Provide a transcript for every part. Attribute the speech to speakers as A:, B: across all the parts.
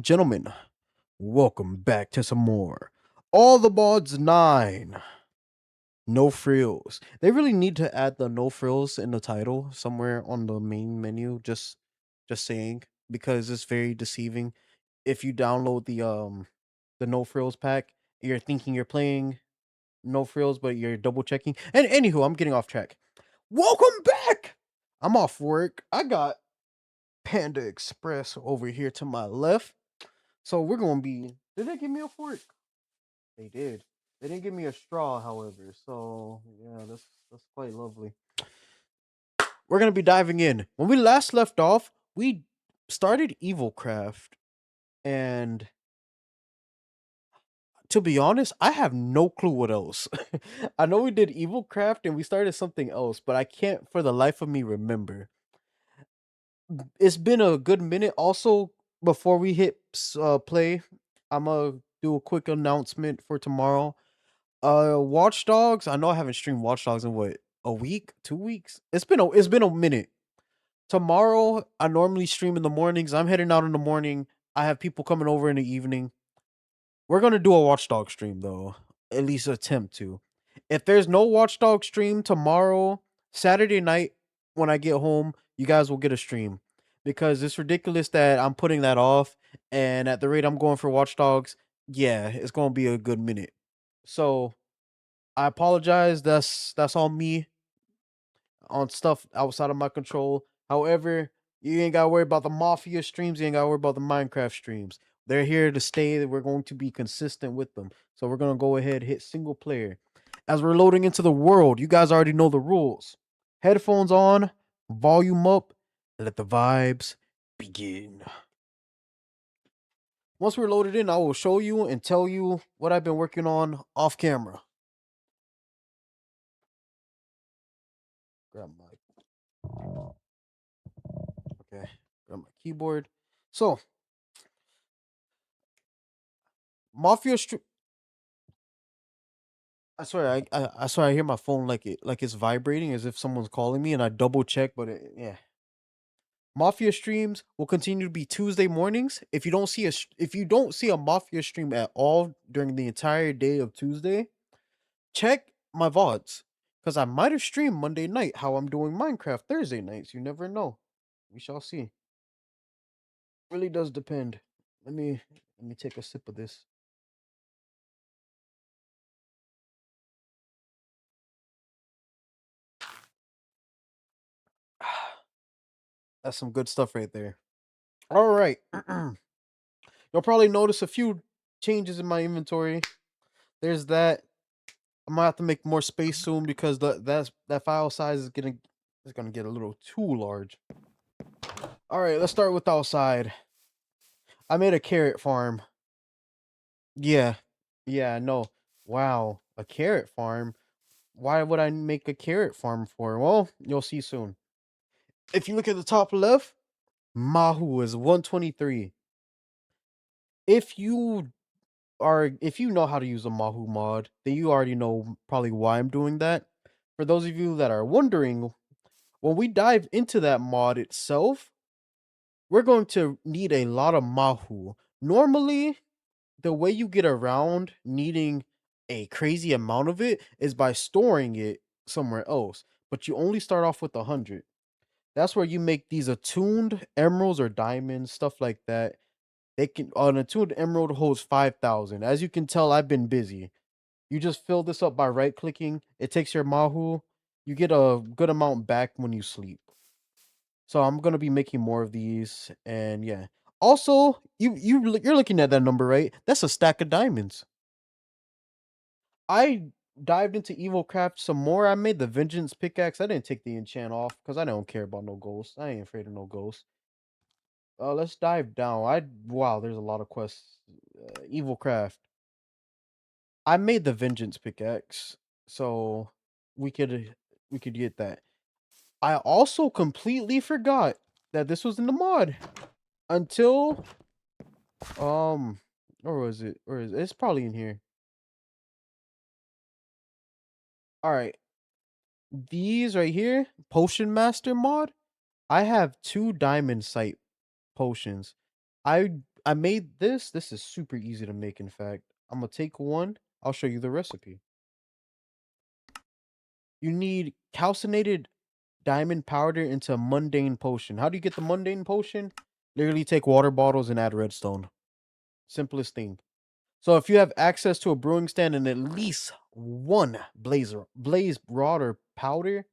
A: Gentlemen, welcome back to some more. All the mods 9. No frills. They really need to add the no frills in the title somewhere on the main menu. Just saying, because it's very deceiving. If you download the no frills pack, you're thinking you're playing no frills, but you're double checking. And anywho, I'm getting off track. Welcome back. I'm off work. I got Panda Express over here to my left. So we're gonna be. Did they give me a fork? They did. They didn't give me a straw, however. So yeah, that's quite lovely. We're gonna be diving in. When we last left off, we started EvilCraft, and to be honest, I have no clue what else. I know we did EvilCraft and we started something else, but I can't for the life of me remember. It's been a good minute. Also, before we hit play, I'm gonna do a quick announcement for tomorrow. Watch Dogs. I know I haven't streamed Watch Dogs in what, a week, 2 weeks. It's been a minute. Tomorrow, I normally stream in the mornings. I'm heading out in the morning. I have people coming over in the evening. We're gonna do a Watchdog stream though, at least attempt to. If there's no Watchdog stream tomorrow, Saturday night when I get home, you guys will get a stream because it's ridiculous that I'm putting that off. And at the rate I'm going for Watchdogs, yeah, it's gonna be a good minute. So I apologize. That's all me on stuff outside of my control. However, you ain't gotta worry about the Mafia streams. You ain't gotta worry about the Minecraft streams. They're here to stay. We're going to be consistent with them. So we're gonna go ahead hit single player. As we're loading into the world, you guys already know the rules. Headphones on, volume up, and let the vibes begin. Once we're loaded in, I will show you and tell you what I've been working on off camera. Grab my Okay, grab my keyboard. So, Mafia Street. I swear I hear my phone like it's vibrating as if someone's calling me, and I double check, but yeah. Mafia streams will continue to be Tuesday mornings. If you don't see a Mafia stream at all during the entire day of Tuesday, check my VODs because I might have streamed Monday night how I'm doing Minecraft Thursday nights. You never know. We shall see. Really does depend. Let me take a sip of this. That's some good stuff right there. All right. You'll probably notice a few changes in my inventory. There's that. I'm gonna have to make more space soon because that file size is gonna get a little too large. All right, let's start with outside. I made a carrot farm. Yeah, yeah, no. Wow, a carrot farm. Why would I make a carrot farm for? Well, you'll see soon. If you look at the top left, Mahu is 123. If you if you know how to use a Mahu mod, then you already know probably why I'm doing that. For those of you that are wondering, when we dive into that mod itself, we're going to need a lot of Mahu. Normally, the way you get around needing a crazy amount of it is by storing it somewhere else, but you only start off with 100. That's where you make these attuned emeralds or diamonds, stuff like that. They can An attuned emerald holds 5,000. As you can tell, I've been busy. You just fill this up by right clicking. It takes your Mahu. You get a good amount back when you sleep. So I'm gonna be making more of these, and yeah. Also, you're looking at that number, right? That's a stack of diamonds. I dived into EvilCraft some more. I made the Vengeance pickaxe. I didn't take the enchant off because I don't care about no ghosts. I ain't afraid of no ghosts. Let's dive down. Wow, there's a lot of quests. EvilCraft. I made the Vengeance pickaxe, so we could we could get that. I also completely forgot that this was in the mod until or was it? Or is it's probably in here. All right, these right here, Potion Master mod. I have 2 diamond sight potions. I I made this. This is super easy to make, in fact. I'm gonna take one. I'll show you the recipe. You need calcinated diamond powder into a mundane potion. How do you get the mundane potion? Literally take water bottles and add redstone. Simplest thing. So if you have access to a brewing stand and at least one blaze rod or powder,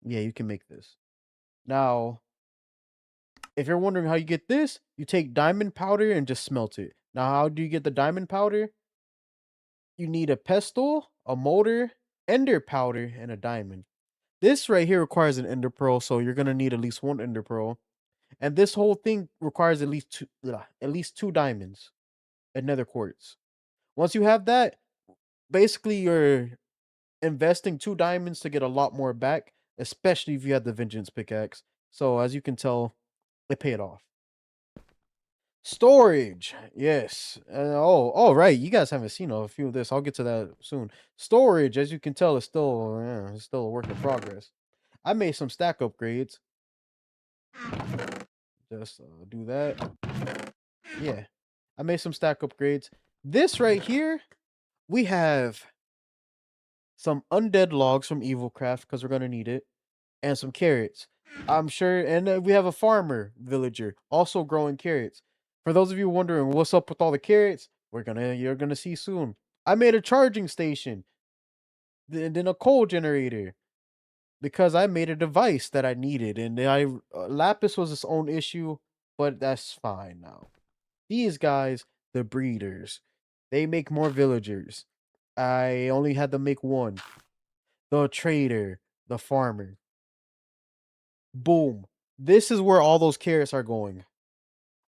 A: yeah, you can make this. Now, if you're wondering how you get this, you take diamond powder and just smelt it. Now, how do you get the diamond powder? You need a pestle, a motor, ender powder, and a diamond. This right here requires an ender pearl, so you're gonna need at least one ender pearl. And this whole thing requires at least two diamonds and nether quartz. Once you have that, basically you're investing two diamonds to get a lot more back, especially if you had the vengeance pickaxe. So as you can tell, it paid off. Storage, yes. Oh, right. You guys haven't seen a few of this. I'll get to that soon. Storage, as you can tell, is it's still a work in progress. I made some stack upgrades. Just do that. Yeah, I made some stack upgrades. This right here, we have some undead logs from EvilCraft because we're gonna need it, and some carrots. I'm sure, and we have a farmer villager also growing carrots. For those of you wondering what's up with all the carrots, you're gonna see soon. I made a charging station, then a coal generator because I made a device that I needed, and lapis was its own issue, but that's fine now. These guys, the breeders, they make more villagers. I only had to make one. The trader, the farmer. Boom. This is where all those carrots are going.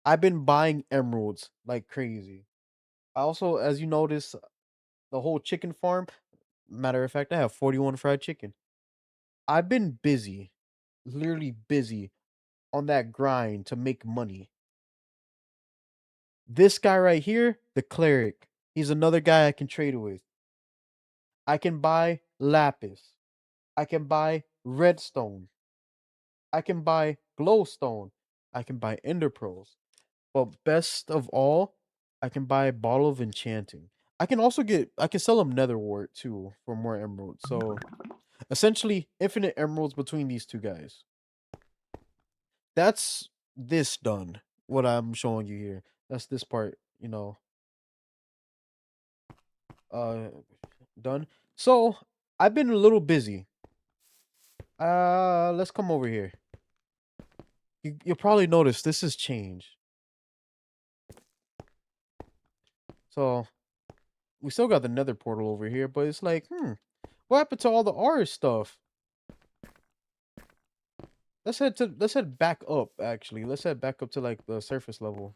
A: I've been buying emeralds like crazy. I also, as you notice, the whole chicken farm. Matter of fact, I have 41 fried chicken. I've been busy, literally busy on that grind to make money. This guy right here, the cleric, he's another guy I can trade with. I can buy lapis. I can buy redstone. I can buy glowstone. I can buy ender pearls. But best of all, I can buy a bottle of enchanting. I can sell them nether wart too for more emeralds. So essentially infinite emeralds between these two guys. That's this done. What I'm showing you here. That's this part, uh done. So I've been a little busy. Let's come over here. You'll probably notice this has changed. So we still got the nether portal over here, but it's like, what happened to all the R stuff? Let's head back up actually. Let's head back up to like the surface level.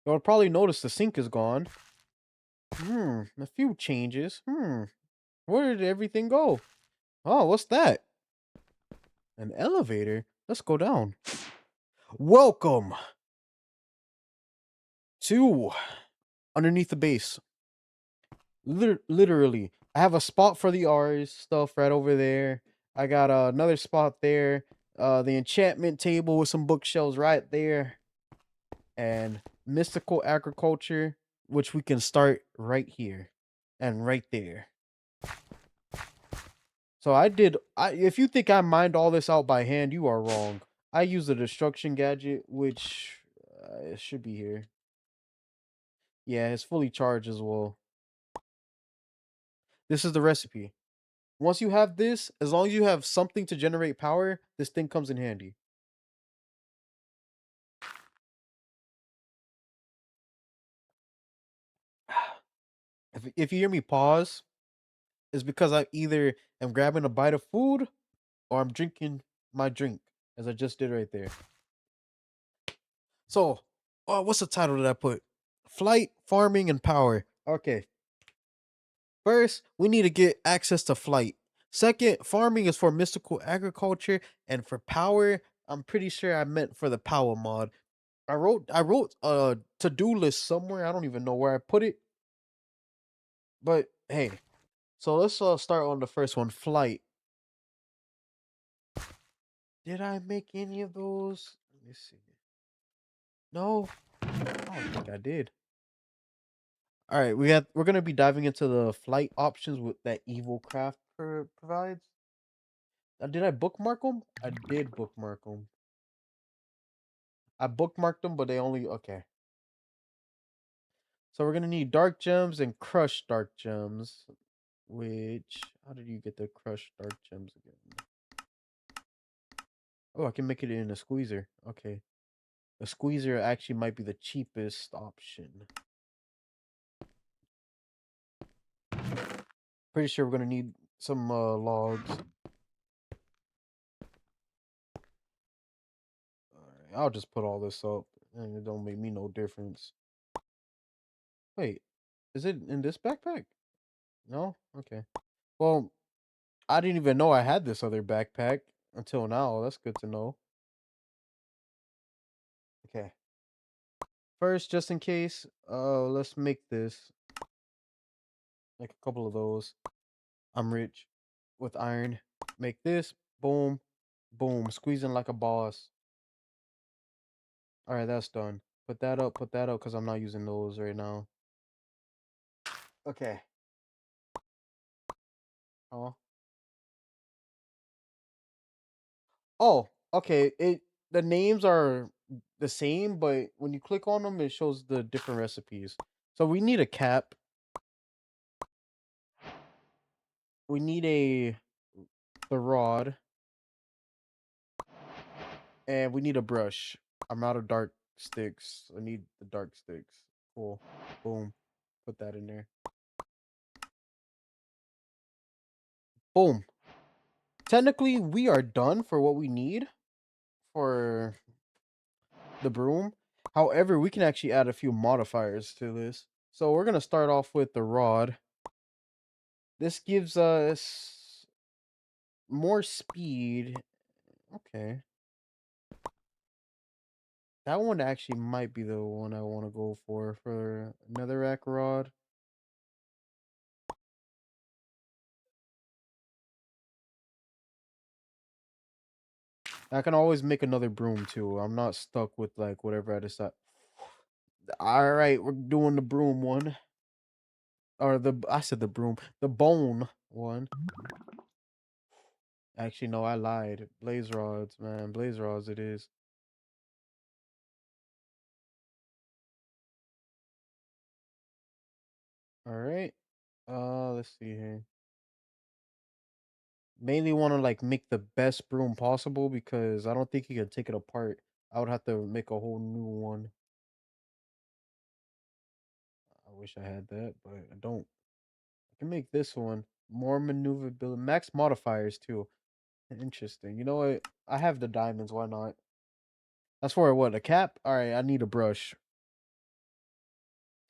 A: You'll probably notice the sink is gone. A few changes. Where did everything go? Oh, what's that? An elevator? Let's go down. Welcome to underneath the base. Literally, I have a spot for the R's stuff right over there. I got another spot there. The enchantment table with some bookshelves right there, and mystical agriculture, which we can start right here and right there. So if you think I mined all this out by hand, you are wrong. I use a destruction gadget, which it should be here. Yeah, it's fully charged as well. This is the recipe. Once you have this, as long as you have something to generate power, this thing comes in handy. If you hear me pause, it's because I either am grabbing a bite of food or I'm drinking my drink, as I just did right there. So, what's the title that I put? Flight, farming, and power. Okay. First, we need to get access to flight. Second, farming is for mystical agriculture, and for power, I'm pretty sure I meant for the Powah mod. I wrote a to-do list somewhere. I don't even know where I put it. But hey, so let's start on the first one, flight. Did I make any of those? me see. No, I don't think I did. All right, we're gonna be diving into the flight options with that EvilCraft provides. Did I bookmark them? I did bookmark them. I bookmarked them, but they only okay. So we're gonna need dark gems and crushed dark gems. Which how did you get the crushed dark gems again? Oh, I can make it in a squeezer. Okay. A squeezer actually might be the cheapest option. Pretty sure we're gonna need some logs. Alright, I'll just put all this up, and it don't make me no difference. Wait, is it in this backpack? No? Okay. Well, I didn't even know I had this other backpack until now. That's good to know. Okay. First, just in case, let's make this. Make a couple of those. I'm rich with iron. Make this. Boom. Boom. Squeezing like a boss. Alright, that's done. Put that up, because I'm not using those right now. Okay. Oh. Oh, okay. The names are the same, but when you click on them, it shows the different recipes. So we need a cap. We need the rod. And we need a brush. I'm out of dark sticks. I need the dark sticks. Cool. Boom. Put that in there. Boom. Technically, we are done for what we need for the broom. However, we can actually add a few modifiers to this. So we're going to start off with the rod. This gives us more speed. Okay. That one actually might be the one I want to go for netherrack rod. I can always make another broom too. I'm not stuck with like whatever I decide. All right, we're doing the broom one. Or I said the broom. The bone one. Actually, no, I lied. Blaze rods, man. Blaze rods it is. All right. Let's see here. Mainly want to like make the best broom possible because I don't think you can take it apart. I would have to make a whole new one. I wish I had that, but I don't. I can make this one more maneuverability, max modifiers too. Interesting. You know what? I have the diamonds. Why not? That's for what? A cap? All right. I need a brush.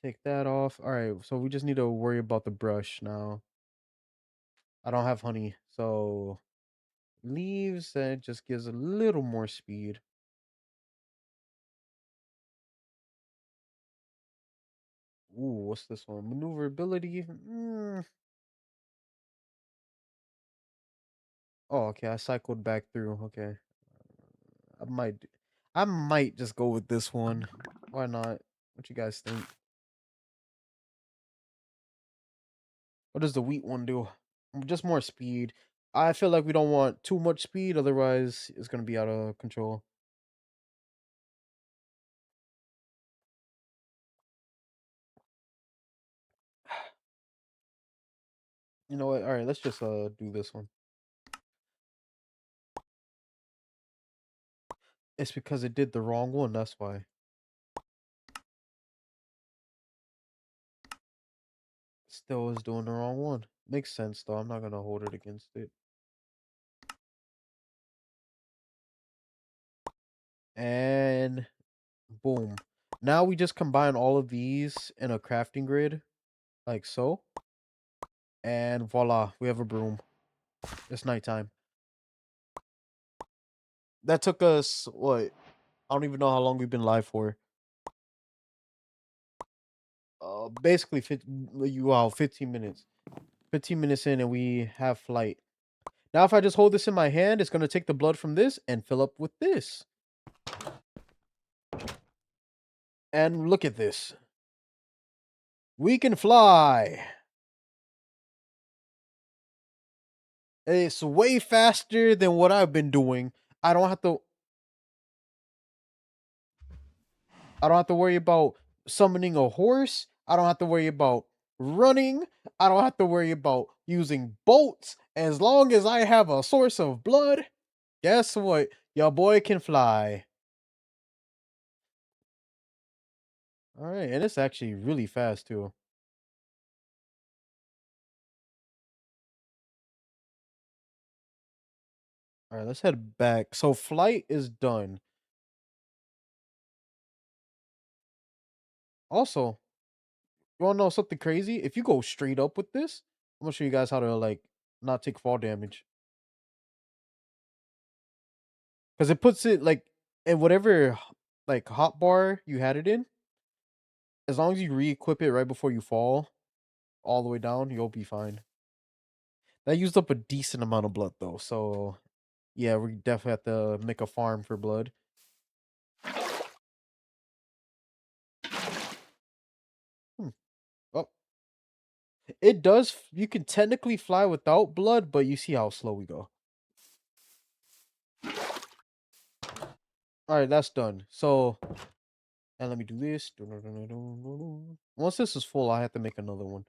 A: Take that off. All right. So we just need to worry about the brush now. I don't have honey, so leaves that just gives a little more speed. Ooh, what's this one? Maneuverability. Oh, okay. I cycled back through. Okay. I might, I might just go with this one. Why not? What you guys think? What does the wheat one do? Just more speed. I feel like we don't want too much speed, otherwise it's gonna be out of control. You know what? All right, let's just do this one. It's because it did the wrong one. That's why. Still is doing the wrong one. Makes sense though. I'm not gonna hold it against it. And boom. Now we just combine all of these in a crafting grid, like so. And voila, we have a broom. It's nighttime. That took us what? I don't even know how long we've been live for. Basically, 15 minutes. 15 minutes in, and we have flight. Now, if I just hold this in my hand, it's gonna take the blood from this and fill up with this. And look at this. We can fly. It's way faster than what I've been doing. I don't have to I don't have to worry about summoning a horse. I don't have to worry about running. I don't have to worry about using boats. As long as I have a source of blood, guess what? Your boy can fly. All right, and it's actually really fast too. All right, let's head back. So flight is done. Also, you wanna know something crazy? If you go straight up with this, I'm gonna show you guys how to like not take fall damage. Because it puts it like in whatever like hot bar you had it in, as long as you re-equip it right before you fall all the way down, you'll be fine. That used up a decent amount of blood though, so yeah, we definitely have to make a farm for blood. Hmm. Oh, it does. You can technically fly without blood, but you see how slow we go. All right, that's done. So, and let me do this. Once this is full, I have to make another one.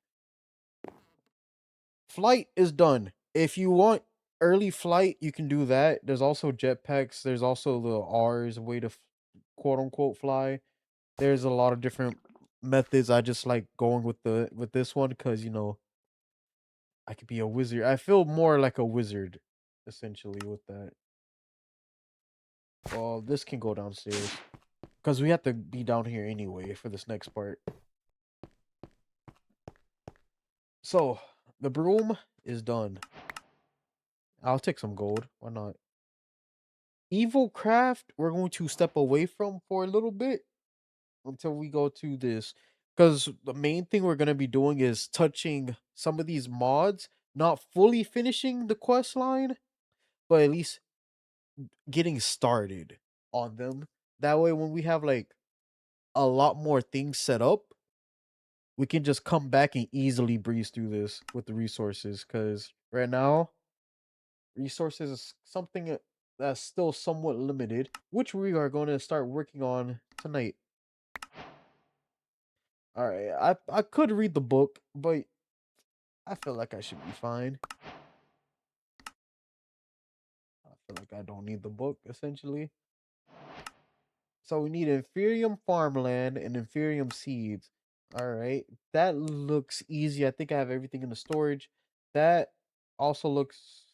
A: Flight is done. If you want early flight, you can do that. There's also jetpacks. There's also the R's way to quote unquote fly. There's a lot of different methods. I just like going with this one because I could be a wizard. I feel more like a wizard essentially with that. Well, this can go downstairs because we have to be down here anyway for this next part. So the broom is done. I'll take some gold. Why not? EvilCraft, we're going to step away from for a little bit until we go to this. Because the main thing we're going to be doing is touching some of these mods, not fully finishing the quest line, but at least getting started on them. That way, when we have like a lot more things set up, we can just come back and easily breeze through this with the resources. Because right now, resources is something that's still somewhat limited, which we are going to start working on tonight. All right, I could read the book, but I feel like I should be fine. I feel like I don't need the book essentially. So we need Inferium farmland and Inferium seeds. All right, that looks easy. I think I have everything in the storage. That also looks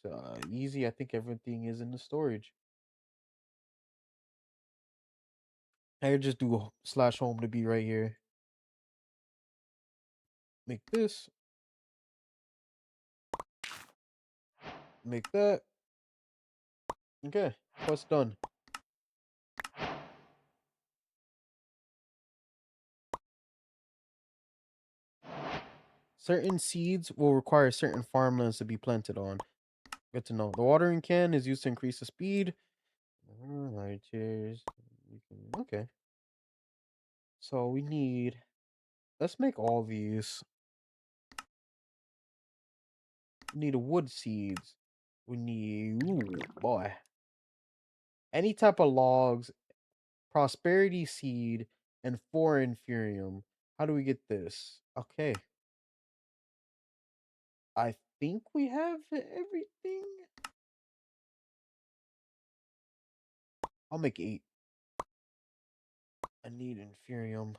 A: easy. I think everything is in the storage. I just do slash home to be right here. Make this. Make that. Okay, quest done. Certain seeds will require certain farmlands to be planted on. Good to know. The watering can is used to increase the speed. Alright, cheers. Okay. So we need. Let's make all these. We need wood seeds. We need. Ooh, boy. Any type of logs, prosperity seed, and 4 inferium. How do we get this? Okay. I think we have everything. I'll make 8. I need inferium.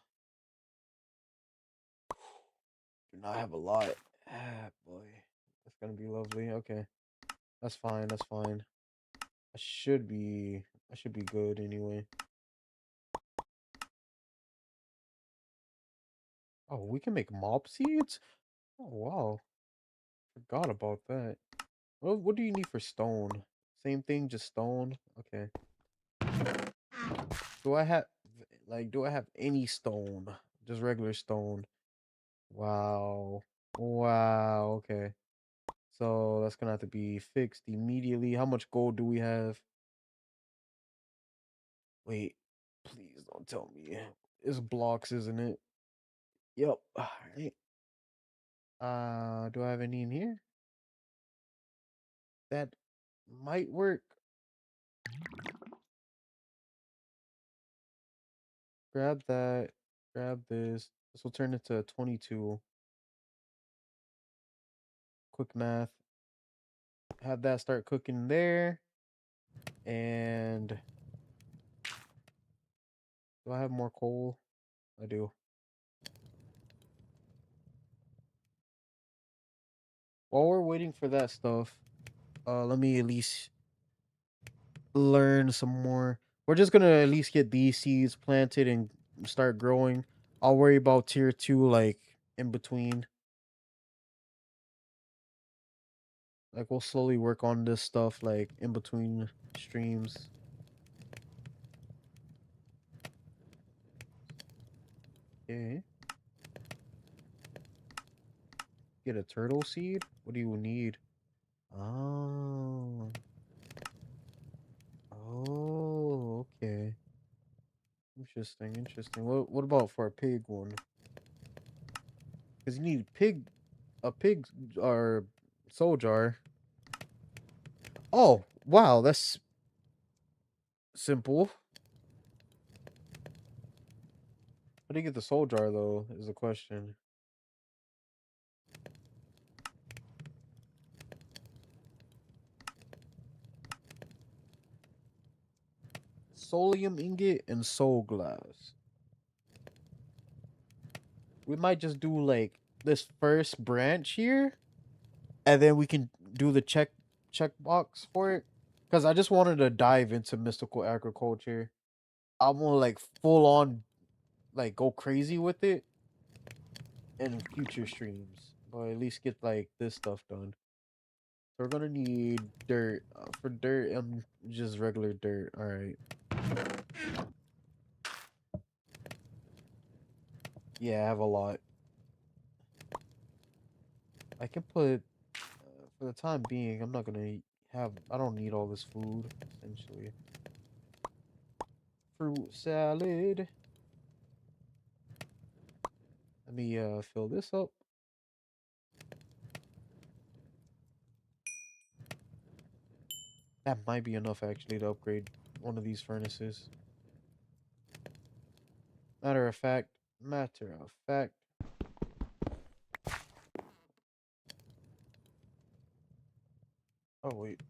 A: Do not have a lot. Ah, boy. That's gonna be lovely. Okay. That's fine. That's fine. I should be. I should be good anyway. Oh, we can make mop seeds? Oh, wow. Forgot about that. What do you need for stone? Same thing, just stone? Okay. Do I have, do I have any stone? Just regular stone. Wow. Wow. Okay. So that's gonna have to be fixed immediately. How much gold do we have? Wait, please don't tell me. It's blocks, isn't it? Yep. All right. Do I have any in here? That might work. Grab that. Grab this. This will turn into a 22. Quick math. Have that start cooking there. And do I have more coal? I do. While we're waiting for that stuff, let me at least learn some more. We're just gonna at least get these seeds planted and start growing. I'll worry about tier 2 like in between. Like we'll slowly work on this stuff like in between streams. Okay. Get a turtle seed? What do you need? Oh. Oh, okay. Interesting, interesting. What about for a pig one? Because you need a pig or soul jar. Oh, wow, that's simple. How do you get the soul jar though? Is the question. Solium ingot and soul glass. We might just do like this first branch here, and then we can do the check box for it. Because I just wanted to dive into mystical agriculture. I'm gonna like full on like go crazy with it in future streams, but at least get like this stuff done. So we're gonna need dirt. For dirt, just regular dirt. All right. Yeah, I have a lot. I can put for the time being. I'm not gonna have. I don't need all this food. Essentially, fruit salad. Let me fill this up. That might be enough actually to upgrade one of these furnaces. Matter of fact. Matter of fact. Oh wait.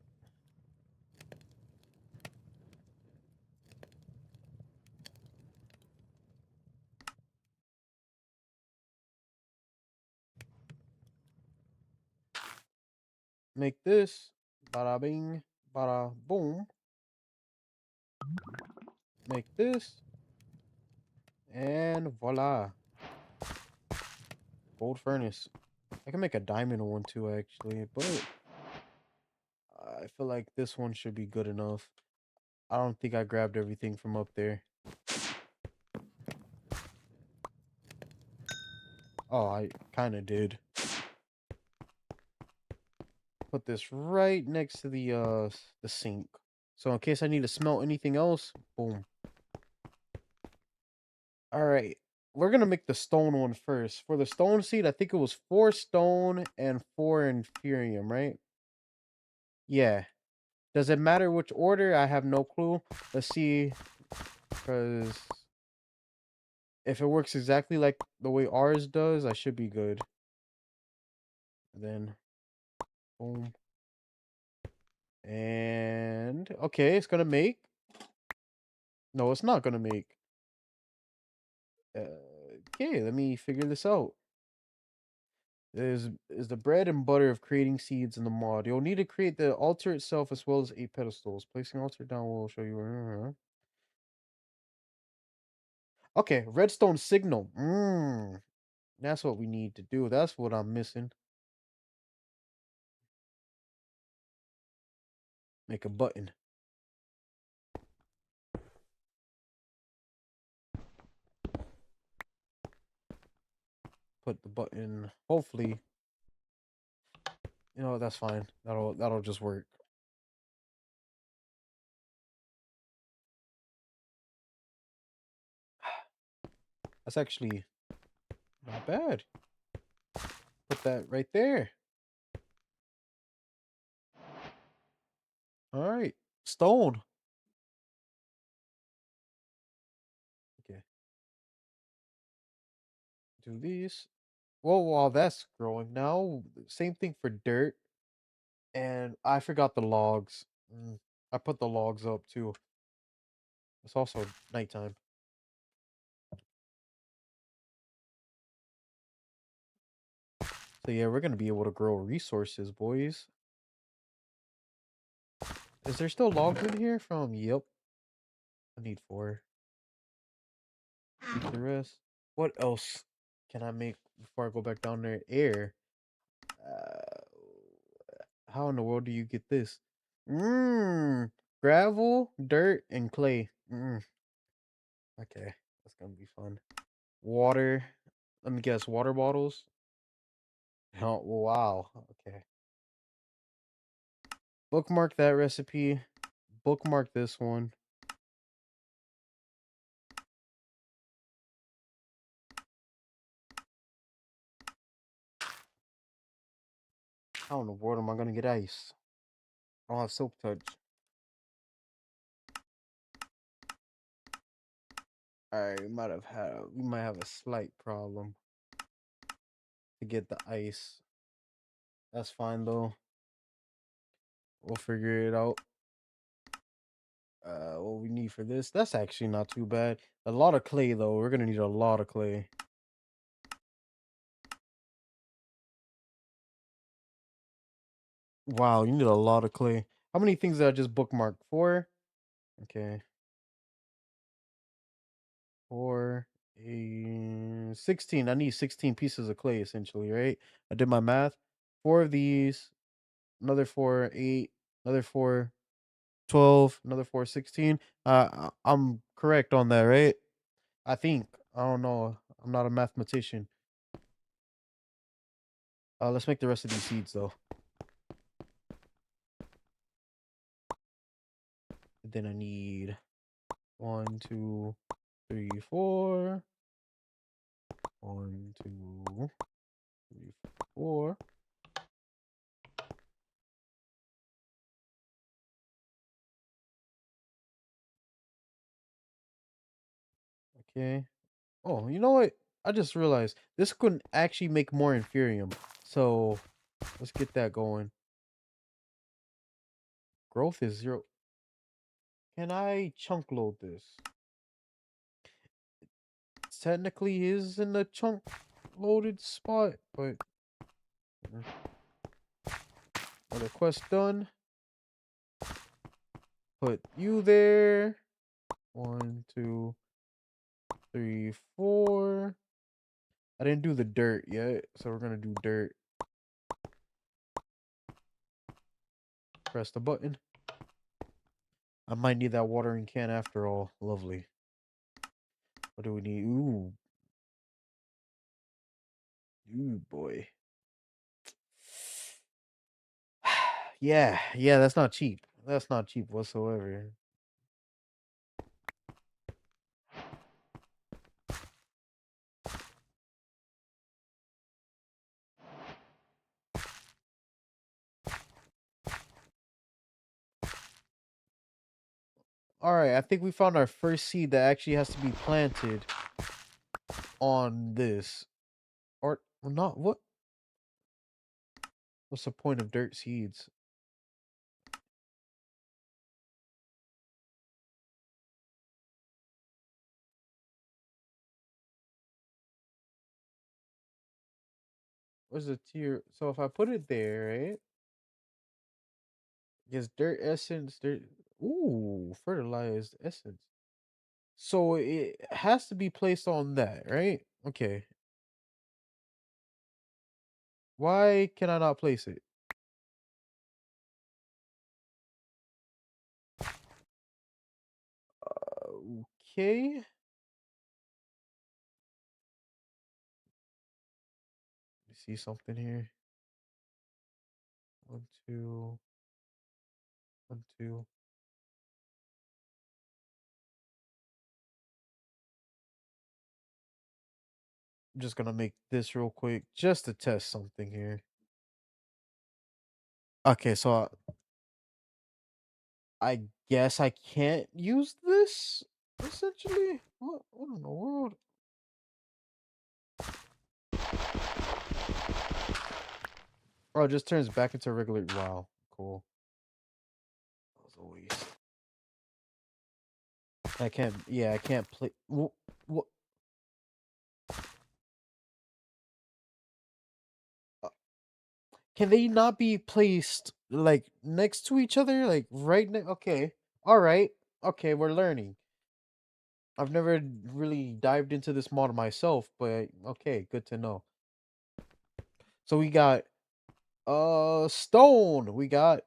A: Make this. Bada bing. Bada boom. Make this. And voila. Gold furnace. I can make a diamond one too, actually, but I feel like this one should be good enough. I don't think I grabbed everything from up there. Oh, I kind of did. Put this right next to the sink. So in case I need to smelt anything else, boom. All right. We're going to make the stone one first. For the stone seed, I think it was 4 stone and 4 inferium, right? Yeah. Does it matter which order? I have no clue. Let's see. Because if it works exactly like the way ours does, I should be good. And then, boom. And, okay, it's going to make. No, it's not going to make. Okay, let me figure this out. Is the bread and butter of creating seeds in the mod. You'll need to create the altar itself as well as 8 pedestals. Placing altar down will show you. Okay, redstone signal. That's what we need to do. That's what I'm missing. Make a button. Put the button. Hopefully, you know that's fine. That'll just work. That's actually not bad. Put that right there. All right. Stone. Okay. Do these. Well, while that's growing now, same thing for dirt. And I forgot the logs. I put the logs up too. It's also nighttime. So yeah, we're gonna be able to grow resources, boys. Is there still logs in here from? Yep. I need 4. Keep the rest. What else can I make before I go back down there? Air. Uh, how in the world do you get this? Gravel, dirt, and clay. Okay, that's gonna be fun. Water. Let me guess. Water bottles. Oh wow. Okay. Bookmark that recipe. Bookmark this one. How in the world am I gonna get ice? I don't have soap touch. Alright, we might have a slight problem to get the ice. That's fine though. We'll figure it out. What we need for this. That's actually not too bad. A lot of clay though. We're gonna need a lot of clay. Wow, you need a lot of clay. How many things did I just bookmark? 4? Okay. 4, 16. I need 16 pieces of clay essentially, right? I did my math. 4 of these, another 4, 8, another 4, 12, another 4, 16. I'm correct on that, right? I think. I don't know. I'm not a mathematician. Let's make the rest of these seeds though. Then I need 1, 2, 3, 4. 1, 2, 3, 4. Okay. Oh, you know what? I just realized this could actually make more inferium. So let's get that going. Growth is 0. Can I chunk load this? Technically is in the chunk loaded spot, but another quest done. Put you there. 1, 2, 3, 4. I didn't do the dirt yet, so we're gonna do dirt. Press the button. I might need that watering can after all. Lovely. What do we need? Ooh. Ooh, boy. Yeah, that's not cheap. That's not cheap whatsoever. All right, I think we found our first seed that actually has to be planted on this. Or well, not what? What's the point of dirt seeds? What's the tier? So if I put it there, right? Yes, dirt essence, dirt. Ooh, fertilized essence. So it has to be placed on that, right? Okay. Why can I not place it? Okay. Let me see something here. 1, 2, 1, 2. I'm just gonna make this real quick just to test something here. Okay, so I guess I can't use this essentially. What in the world? Oh, it just turns back into regular. Wow, cool. That was a waste. I can't. Yeah, I can't play. What? Can they not be placed like next to each other, like right next? Okay, all right. Okay, we're learning. I've never really dived into this mod myself, but okay, good to know. So we got stone, we got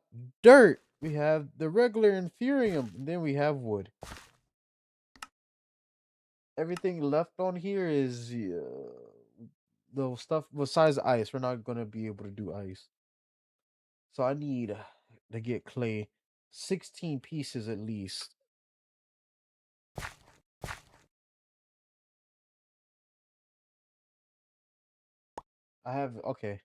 A: dirt, we have the regular inferium, and then we have wood. Everything left on here is the stuff besides ice. We're not gonna be able to do ice. So I need to get clay, 16 pieces at least. I have okay.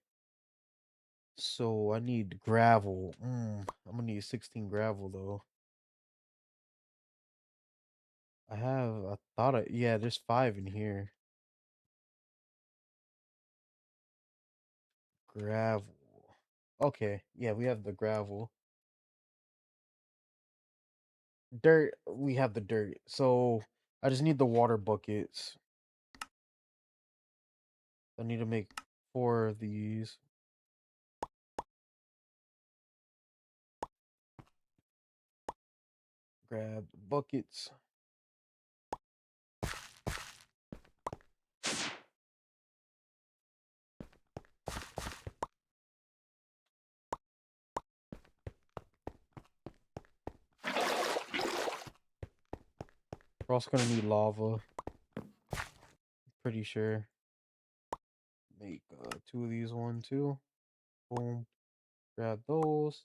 A: So I need gravel. I'm gonna need 16 gravel though. I thought yeah, there's 5 in here. Gravel. Okay, yeah, we have the gravel. Dirt, we have the dirt. So I just need the water buckets. I need to make 4 of these. Grab the buckets. We're also gonna need lava. Pretty sure. Make 2 of these, 1, 2. Boom. Grab those.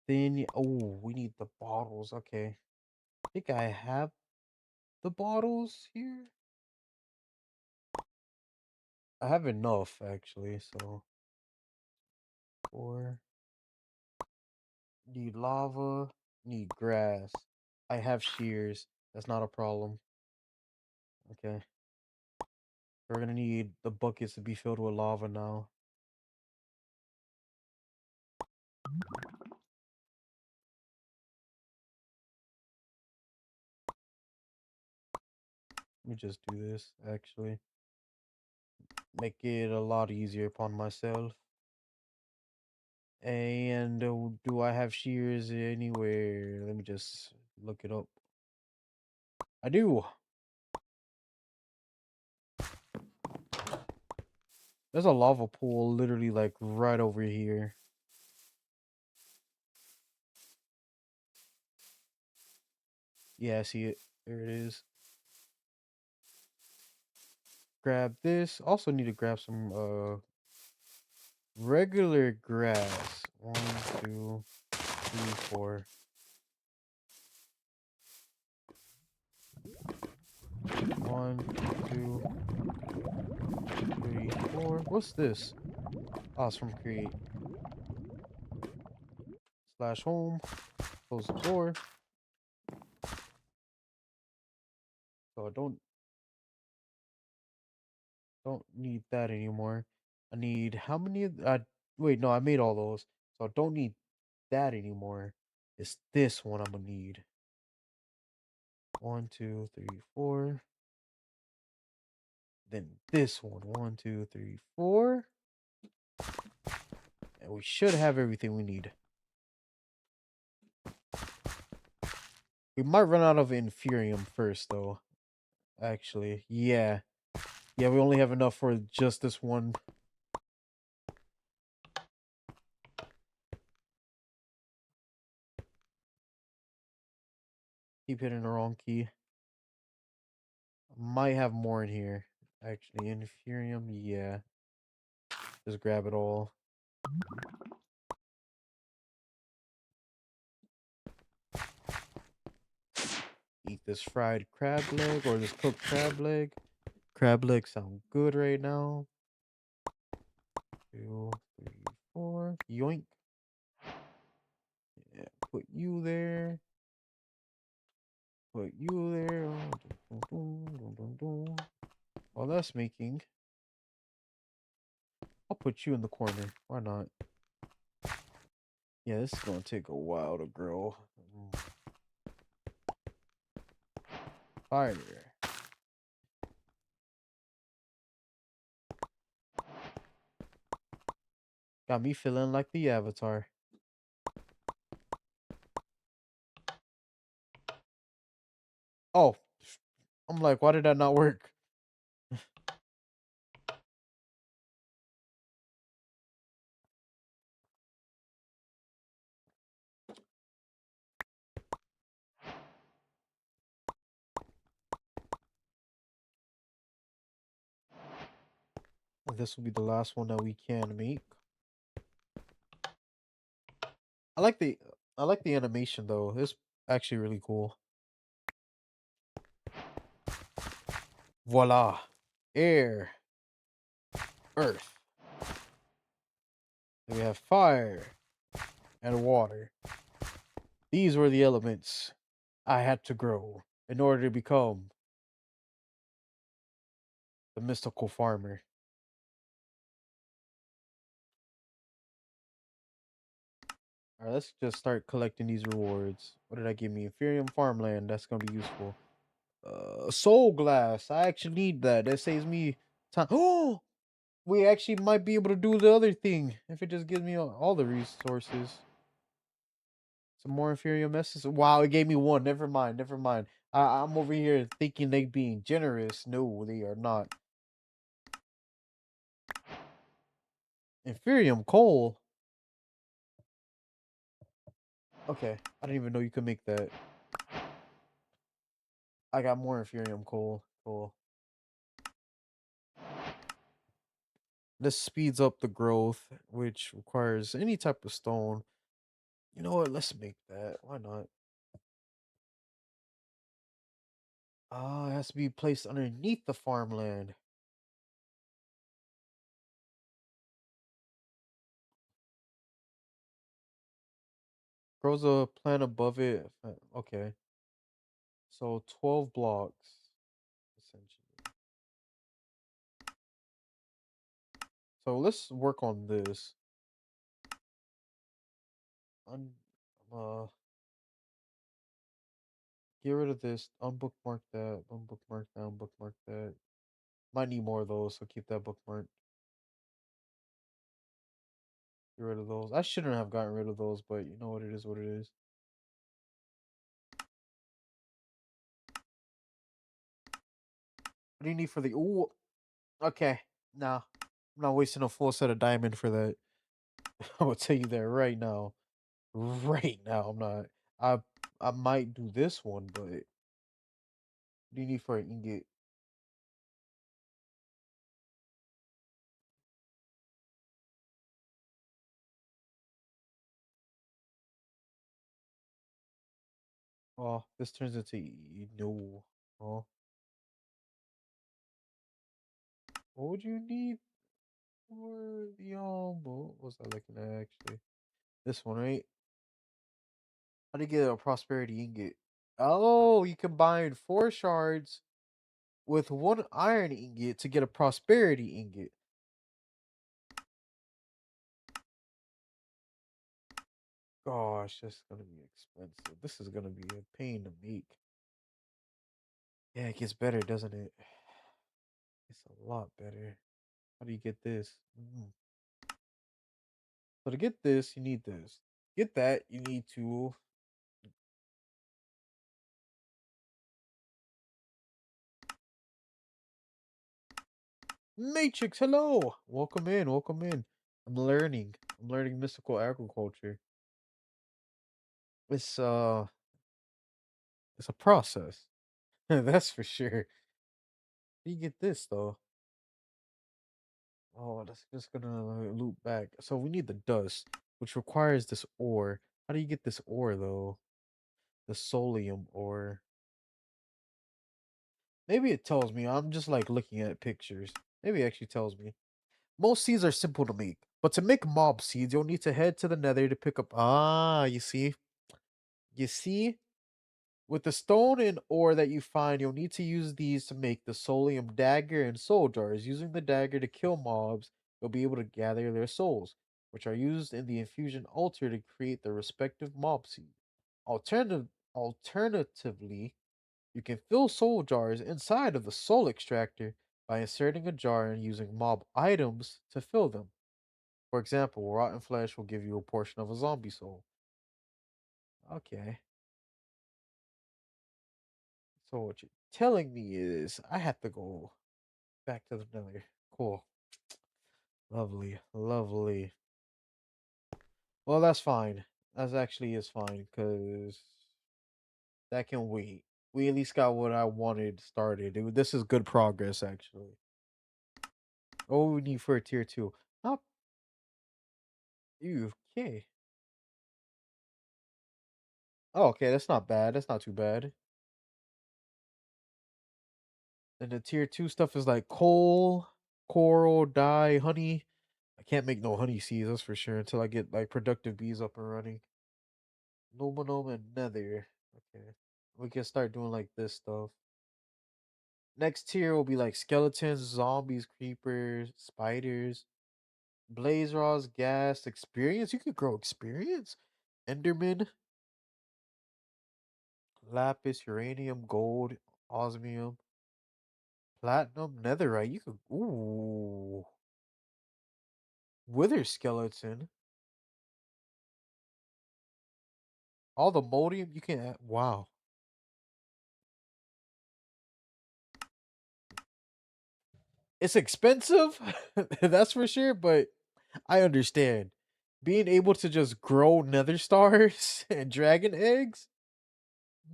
A: Then oh, we need the bottles. Okay. I think I have the bottles here. I have enough actually, so 4. Need lava. Need grass. I have shears. That's not a problem. Okay. We're gonna need the buckets to be filled with lava now. Let me just do this actually. Make it a lot easier upon myself. And do I have shears anywhere? Let me just look it up. I do. There's a lava pool literally like right over here. Yeah, I see it. There it is. Grab this. Also need to grab some regular grass. 1, 2, 3, 4. 1, 2, 3, 4. What's this? Oh, it's from create. Slash home. Close the door. So I don't need that anymore. I need how many wait, no, I made all those. So I don't need that anymore. It's this one I'm gonna need. 1, 2, 3, 4. Then this one. 1, 2, 3, 4. And we should have everything we need. We might run out of inferium first though. Actually. Yeah. Yeah, we only have enough for just this one. Keep hitting the wrong key. Might have more in here. Actually, inferium, yeah. Just grab it all. Eat this fried crab leg or this cooked crab leg. Crab legs sound good right now. 2, 3, 4. Yoink. Yeah, put you there. Put you there. While that's making, I'll put you in the corner. Why not? Yeah, this is gonna take a while to grow. Fire. Got me feeling like the Avatar. Oh, I'm like, why did that not work? This will be the last one that we can make. I like the I like the animation though. It's actually really cool. Voila. Air. Earth. Then we have fire and water. These were the elements I had to grow in order to become the mystical farmer. Alright, let's just start collecting these rewards. What did I give me? Ethereum farmland. That's gonna be useful. Soul glass. I actually need that. That saves me time. Oh, we actually might be able to do the other thing if it just gives me all the resources. Some more inferior messes. Wow, it gave me one. Never mind. Never mind. I'm over here thinking they being generous. No, they are not. Inferium coal. Okay, I didn't even know you could make that. I got more inferium coal. Cool. This speeds up the growth, which requires any type of stone. You know what? Let's make that. Why not? Ah, it has to be placed underneath the farmland. Grows a plant above it. Okay. So 12 blocks, essentially. So let's work on this. Un get rid of this. Unbookmark that. Unbookmark that. Unbookmark that. Might need more of those, so keep that bookmark. Get rid of those. I shouldn't have gotten rid of those, but you know what it is, what it is. What do you need for the? Ooh, okay. Nah, I'm not wasting a full set of diamond for that. I'm gonna tell you that right now. Right now, I'm not. I I might do this one, but what do you need for an ingot? Oh, this turns into no. Oh, what would you need for the what was I looking at actually? This one, right? How do you get a prosperity ingot? Oh, you combine 4 shards with 1 iron ingot to get a prosperity ingot. Gosh, that's gonna be expensive. This is gonna be a pain to make. Yeah, it gets better, doesn't it? It's a lot better. How do you get this? So to get this, you need this. Get that, you need to. Matrix, hello! Welcome in, welcome in. I'm learning. I'm learning mystical agriculture. It's it's a process. That's for sure. How do you get this though? Oh, that's just gonna loop back. So we need the dust, which requires this ore. How do you get this ore though? The solium ore. Maybe it tells me. I'm just like looking at pictures. Maybe it actually tells me. Most seeds are simple to make, but to make mob seeds, you'll need to head to the nether to pick up. Ah, you see? You see? With the stone and ore that you find, you'll need to use these to make the soulium dagger and soul jars. Using the dagger to kill mobs, you'll be able to gather their souls, which are used in the infusion altar to create the respective mob seed. Alternatively, you can fill soul jars inside of the soul extractor by inserting a jar and using mob items to fill them. For example, rotten flesh will give you a portion of a zombie soul. Okay. So what you're telling me is I have to go back to the nether. Cool. Lovely. Lovely. Well, that's fine. That actually is fine because that can wait. We at least got what I wanted started. This is good progress, actually. What we need for a tier 2? Not you. Okay. Oh, okay. That's not bad. That's not too bad. And the tier 2 stuff is like coal, coral, dye, honey. I can't make no honey seeds, that's for sure, until I get like productive bees up and running. Aluminum and nether. Okay. We can start doing like this stuff. Next tier will be like skeletons, zombies, creepers, spiders, blaze rods, gas, experience. You could grow experience. Enderman, lapis, uranium, gold, osmium, platinum, netherite. You could wither skeleton. All the modium you can add. Wow. It's expensive, that's for sure, but I understand. Being able to just grow nether stars and dragon eggs,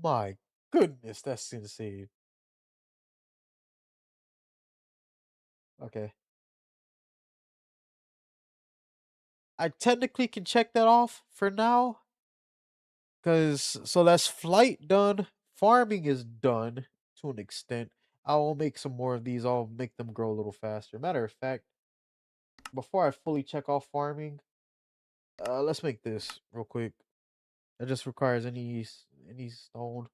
A: my goodness, that's insane. Okay. I technically can check that off for now. Cause so that's flight done. Farming is done to an extent. I will make some more of these. I'll make them grow a little faster. Matter of fact, before I fully check off farming, let's make this real quick. That just requires any stone.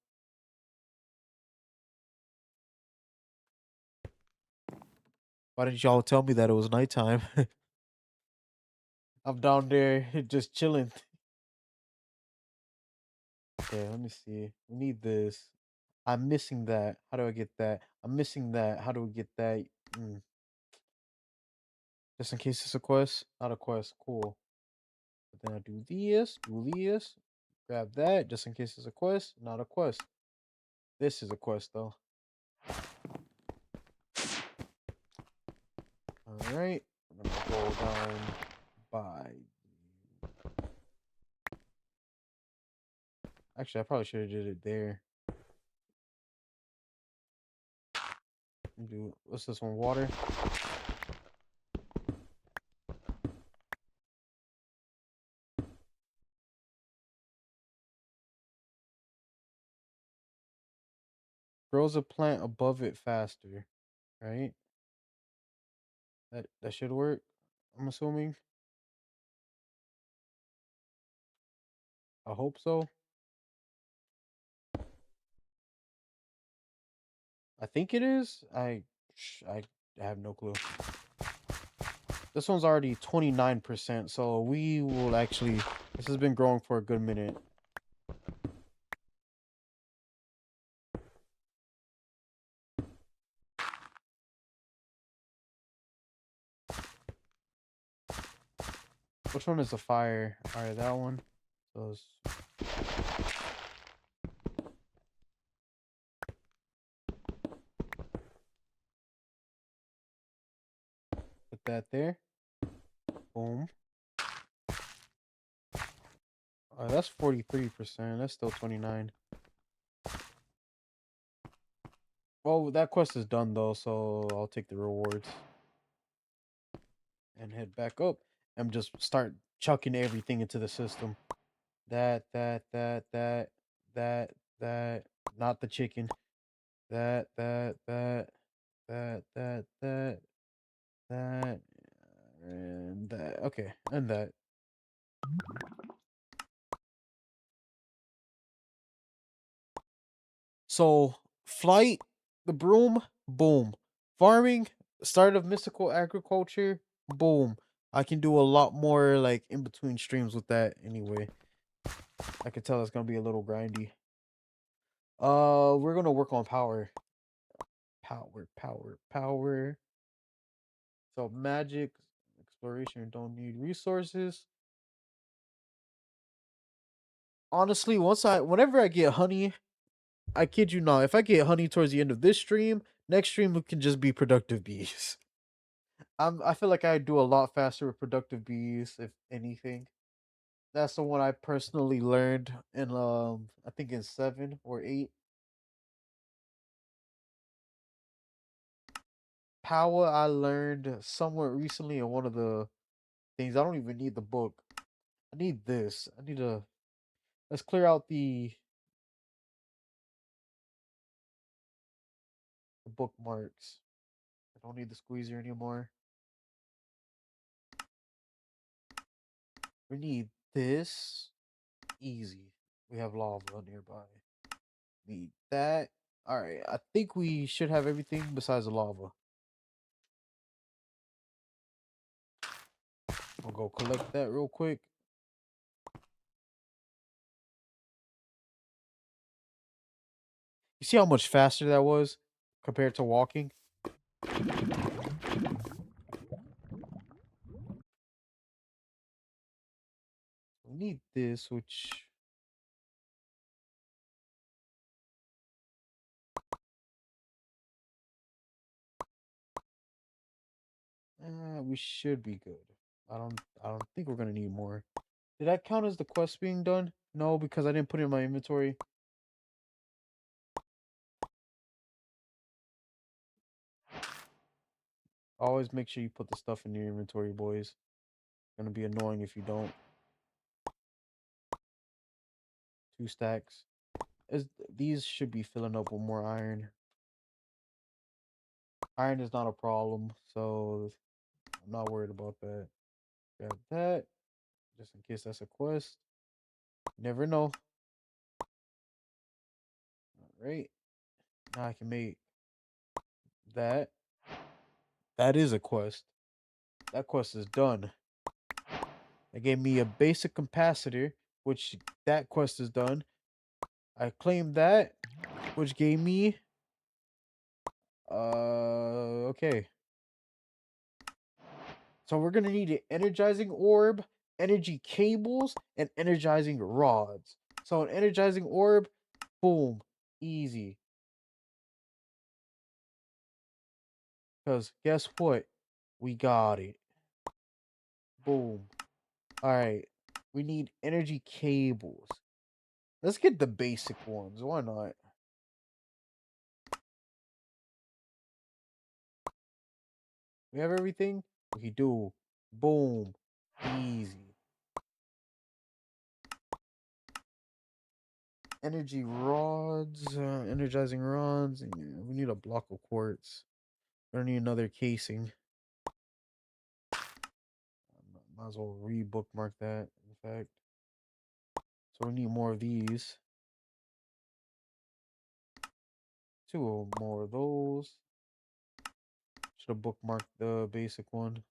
A: Why didn't y'all tell me that it was nighttime? I'm down there just chilling. Okay, let me see. We need this. I'm missing that. How do I get that? I'm missing that. How do we get that? Mm. Just in case it's a quest. Not a quest. Cool. But then I do this, grab that, just in case it's a quest. Not a quest. This is a quest though. Alright. I'm gonna go down by. Actually, I probably should have did it there. Do what's this one? Water. Grows a plant above it faster. Right? That should work. I'm assuming. I hope so. I think it is. I have no clue. This one's already 29%, so we will actually. This has been growing for a good minute. Which one is the fire? All right, that one. So put that there. Boom. That's 43%. That's still 29. Well, that quest is done though, so I'll take the rewards and head back up and just start chucking everything into the system. That. Not the chicken. That, that, that, that, that, that, that, and that. Okay, and that. So, flight, the broom, boom. Farming, start of mystical agriculture, boom. I can do a lot more like in between streams with that anyway. I can tell it's gonna be a little grindy. We're gonna work on power. Power. So magic, exploration don't need resources. Honestly, whenever I get honey, I kid you not, if I get honey towards the end of this stream, next stream it can just be productive bees. I feel like I do a lot faster with productive bees, if anything. That's the one I personally learned in I think in 7 or 8. Powah I learned somewhat recently in one of the things. I don't even need the book. I need this. I need to let's clear out the bookmarks. I don't need the squeezer anymore. We need this. Easy. We have lava nearby. Need that. Alright, I think we should have everything besides the lava. I'll go collect that real quick. You see how much faster that was compared to walking? We need this, which we should be good. I don't think we're gonna need more. Did that count as the quest being done? No, because I didn't put it in my inventory. Always make sure you put the stuff in your inventory, boys. It's gonna be annoying if you don't. 2 stacks. These should be filling up with more iron. Iron is not a problem, so I'm not worried about that. Grab that, just in case that's a quest. Never know. Alright. Now I can make that. That is a quest. That quest is done. It gave me a basic capacitor, which that quest is done. I claimed that, which gave me okay. So we're gonna need an energizing orb, energy cables, and energizing rods. So an energizing orb, boom, easy. Because guess what? We got it. Boom. Alright. We need energy cables. Let's get the basic ones. Why not? We have everything? We do. Boom. Easy. Energy rods. Energizing rods. Yeah, we need a block of quartz. We don't need another casing. Might as well re-bookmark that, in fact. So we need more of these. 2 more of those. Should have bookmarked the basic one.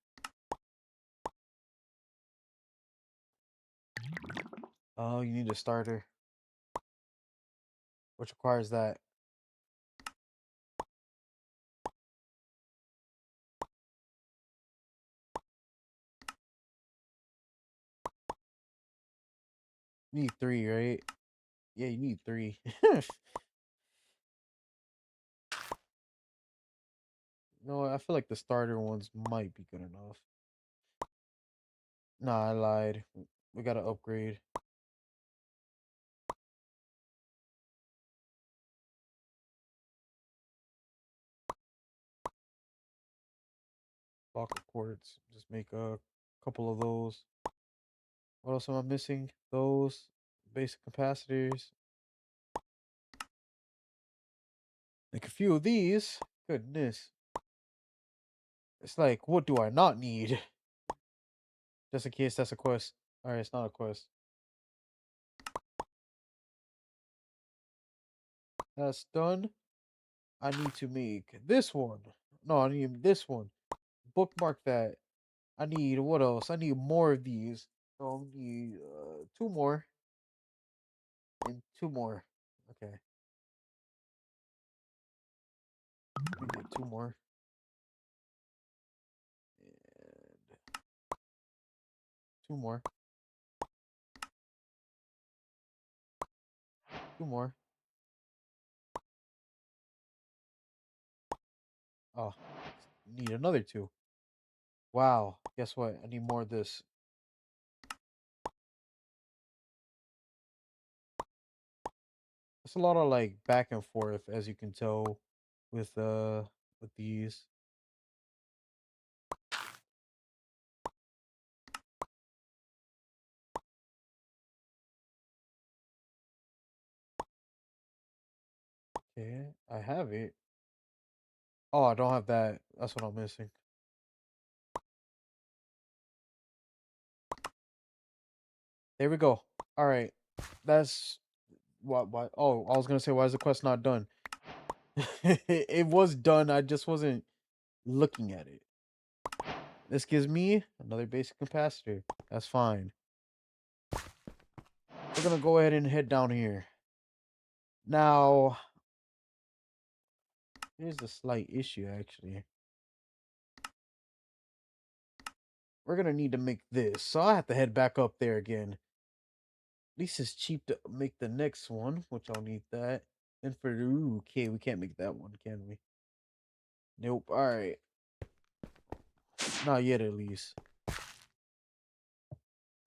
A: Oh, you need a starter. Which requires that. You need 3, right? Yeah, you need 3. No, I feel like the starter ones might be good enough. Nah, I lied. We gotta upgrade. Block of quartz. Just make a couple of those. What else am I missing? Those basic capacitors. Make a few of these. Goodness. It's like, what do I not need? Just in case that's a quest. Alright, it's not a quest. That's done. I need to make this one. No, I need this one. Bookmark that. I need, what else? I need more of these. So I need 2 more. And 2 more. Okay. Let me get 2 more. And 2 more. 2 more. Oh, need another 2. Wow. Guess what? I need more of this. It's a lot of like back and forth, as you can tell, with these. Okay, I have it. Oh, I don't have that. That's what I'm missing. There we go. All right. That's what oh, I was going to say, why is the quest not done? It was done. I just wasn't looking at it. This gives me another basic capacitor. That's fine. We're going to go ahead and head down here. Now, here's the slight issue, actually. We're going to need to make this. So I have to head back up there again. At least it's cheap to make the next one, which I'll need that. And for, ooh, okay, we can't make that one, can we? Nope. All right. Not yet, at least.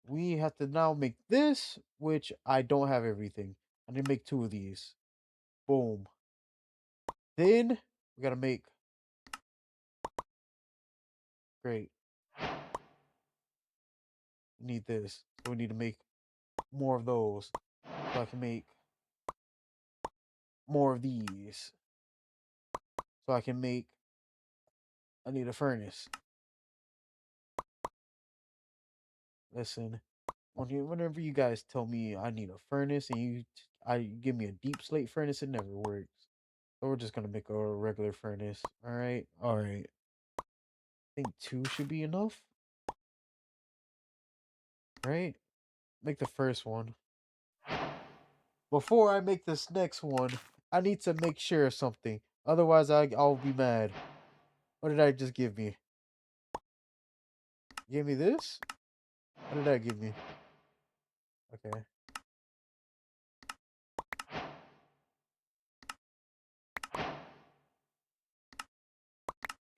A: We have to now make this, which I don't have everything. I need to make 2 of these. Boom. Then we gotta make. Great. We need this. So we need to make more of those. So I can make more of these. So I can make. I need a furnace. Listen, whenever you guys tell me I need a furnace and I give me a deep slate furnace, it never works. So we're just gonna make a regular furnace. All right. All right. I think 2 should be enough. Right? Make the first one. Before I make this next one, I need to make sure of something. Otherwise, I'll be mad. What did I just give me? Give me this? What did that give me? Okay.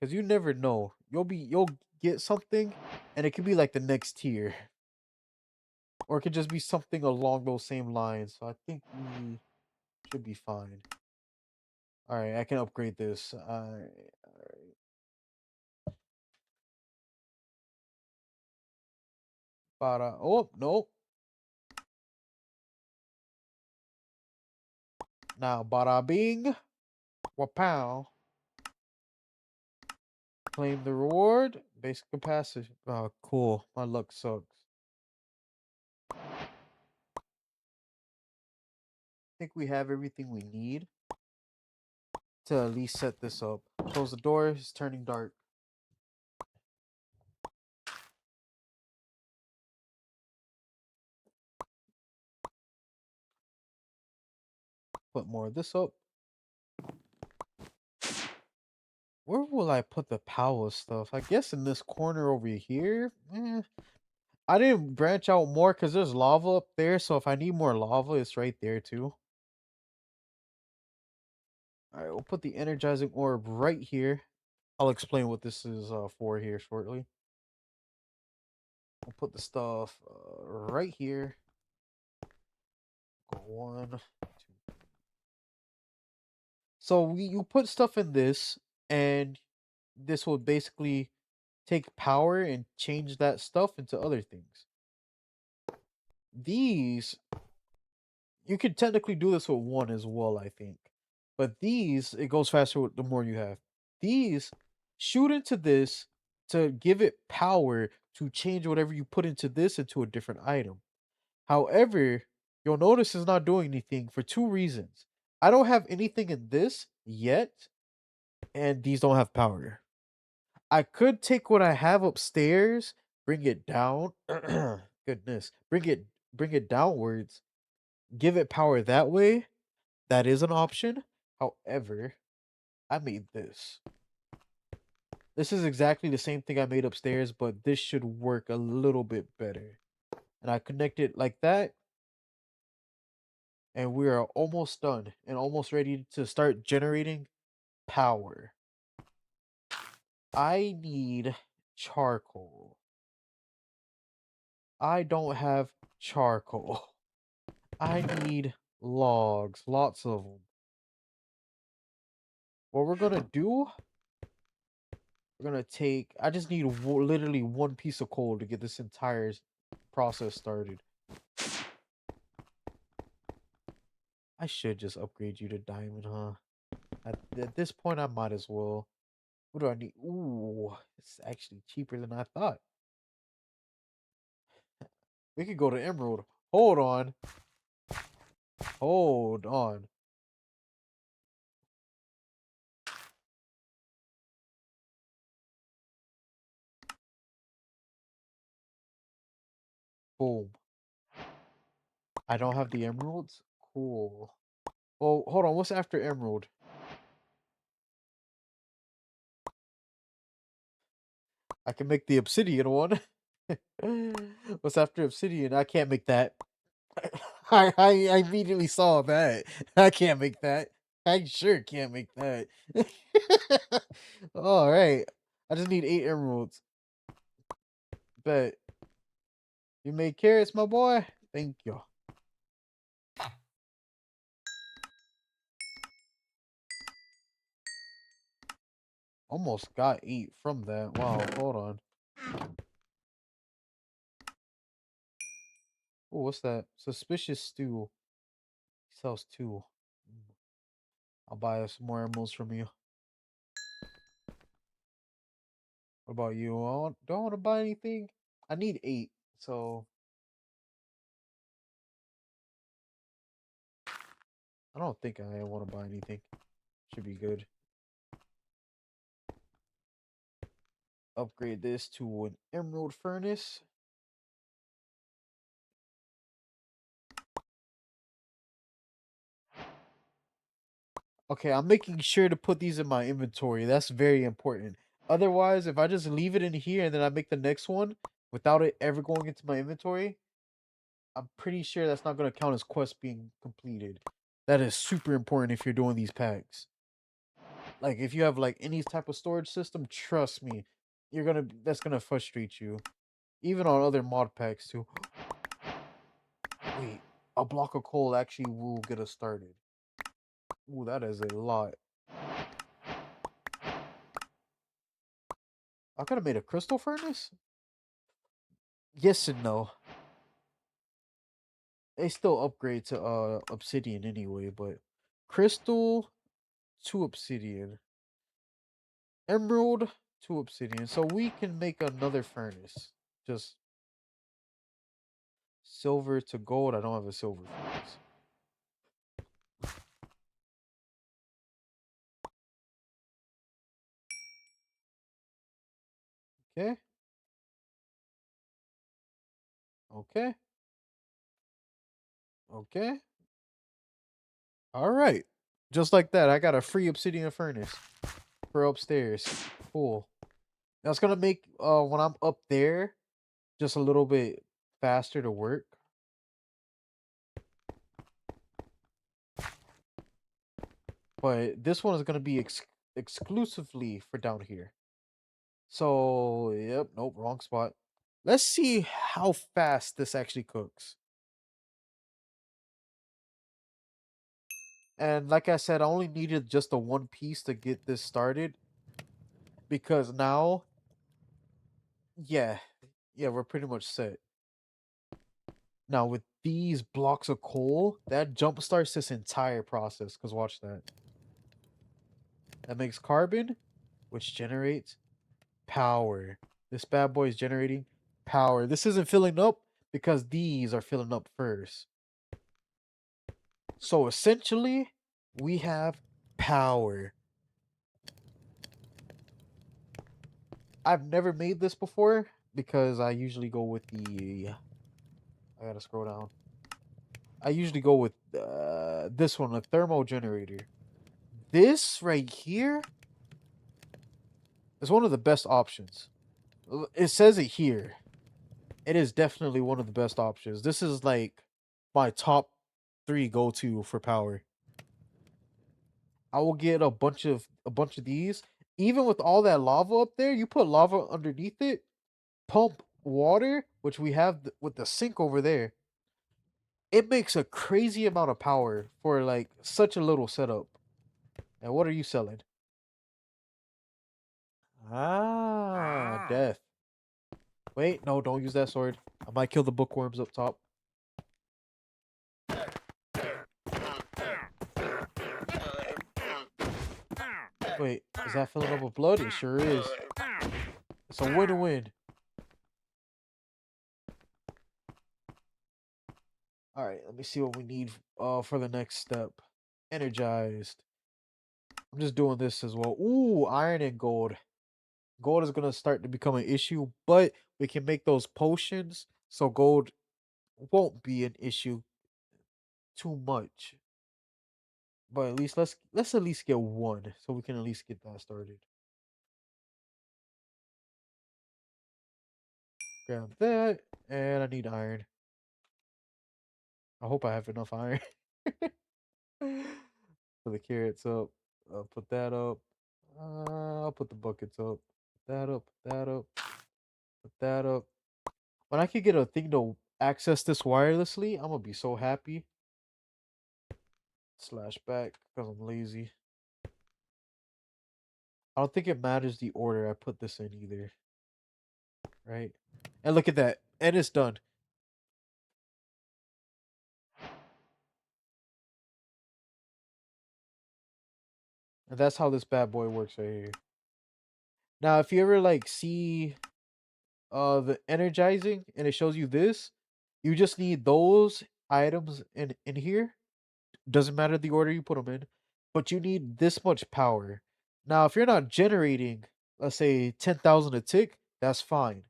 A: Because you never know. You'll get something, and it could be like the next tier. Or it could just be something along those same lines. So I think we should be fine. Alright, I can upgrade this. Alright. Bada. Oh, nope. Now, bada bing. Wapow. Claim the reward. Basic capacity. Oh, cool. My luck sucks. I think we have everything we need to at least set this up. Close the door. It's turning dark. Put more of this up. Where will I put the Powah stuff? I guess in this corner over here. I didn't branch out more because there's lava up there. So if I need more lava, it's right there too. Alright, we'll put the energizing orb right here. I'll explain what this is for here shortly. We'll put the stuff right here. Go 1, 2. So you put stuff in this, and this will basically take power and change that stuff into other things. These, you could technically do this with 1 as well, I think. But these, it goes faster with the more you have. These shoot into this to give it power to change whatever you put into this into a different item. However, you'll notice it's not doing anything for two reasons. I don't have anything in this yet, and these don't have power. I could take what I have upstairs, bring it down. Goodness, bring it downwards, give it power that way. That is an option. However, I made this. This is exactly the same thing I made upstairs, but this should work a little bit better. And I connect it like that, and we are almost done and almost ready to start generating power. I need charcoal. I don't have charcoal. I need logs, lots of them. What we're gonna do, we're gonna take, I just need literally one piece of coal to get this entire process started. I should just upgrade you to diamond, huh? At this point, I might as well. What do I need? Ooh, it's actually cheaper than I thought. We could go to emerald. Hold on. Hold on. Boom. I don't have the emeralds? Cool. Well, hold on. What's after emerald? I can make the obsidian one. What's after obsidian? I can't make that. I immediately saw that. I can't make that. I sure can't make that. All right. I just need 8 emeralds. Bet. You made carrots, my boy? Thank you. Almost got 8 from that. Wow, hold on. Oh, what's that? Suspicious stew. He sells 2. I'll buy some more emeralds from you. What about you? Do I want to buy anything? I need 8, so I don't think I want to buy anything. Should be good. Upgrade this to an emerald furnace. Okay, I'm making sure to put these in my inventory. That's very important. Otherwise, if I just leave it in here and then I make the next one without it ever going into my inventory, I'm pretty sure that's not going to count as quest being completed. That is super important if you're doing these packs. Like if you have like any type of storage system, trust me, that's gonna frustrate you. Even on other mod packs too. Wait, a block of coal actually will get us started. Ooh, that is a lot. I could have made a crystal furnace? Yes and no. They still upgrade to obsidian anyway, but crystal to obsidian. Emerald to obsidian. So we can make another furnace. Just silver to gold. I don't have a silver furnace. Okay. Okay. Okay. All right. Just like that, I got a free obsidian furnace for upstairs. Cool. That's gonna make when I'm up there just a little bit faster to work. But this one is gonna be exclusively for down here. So yep, nope, wrong spot. Let's see how fast this actually cooks. And like I said, I only needed just the one piece to get this started. Because now, yeah, yeah, we're pretty much set. Now with these blocks of coal, that jump starts this entire process. Cause watch that. That makes carbon, which generates power. This bad boy is generating power. This isn't filling up because these are filling up first. So essentially, we have power. I've never made this before because I usually go with the. I gotta scroll down. I usually go with this one, a thermo generator. This right here is one of the best options. It says it here. It is definitely one of the best options. This is like my top three go to for power. I will get a bunch of these. Even with all that lava up there, you put lava underneath it, pump water, which we have with the sink over there. It makes a crazy amount of power for like such a little setup. And what are you selling? Ah, death. Wait, no, don't use that sword. I might kill the bookworms up top. Wait, is that filling up with blood? It sure is. It's a win-win. All right, let me see what we need for the next step. Energized. I'm just doing this as well. Ooh, iron and gold. Gold is gonna start to become an issue, but we can make those potions, so gold won't be an issue too much. But at least let's at least get one, so we can at least get that started. Grab that, and I need iron. I hope I have enough iron. Put the carrots up. Put that up. I'll put the buckets up. Put that up. Put that up. Put that up. When I could get a thing to access this wirelessly, I'm gonna be so happy. Slash back because I'm lazy. I don't think it matters the order I put this in either. Right? And look at that. And it's done. And that's how this bad boy works right here. Now, if you ever like see the energizing and it shows you this, you just need those items in here. Doesn't matter the order you put them in, but you need this much power. Now, if you're not generating, let's say 10,000 a tick, that's fine.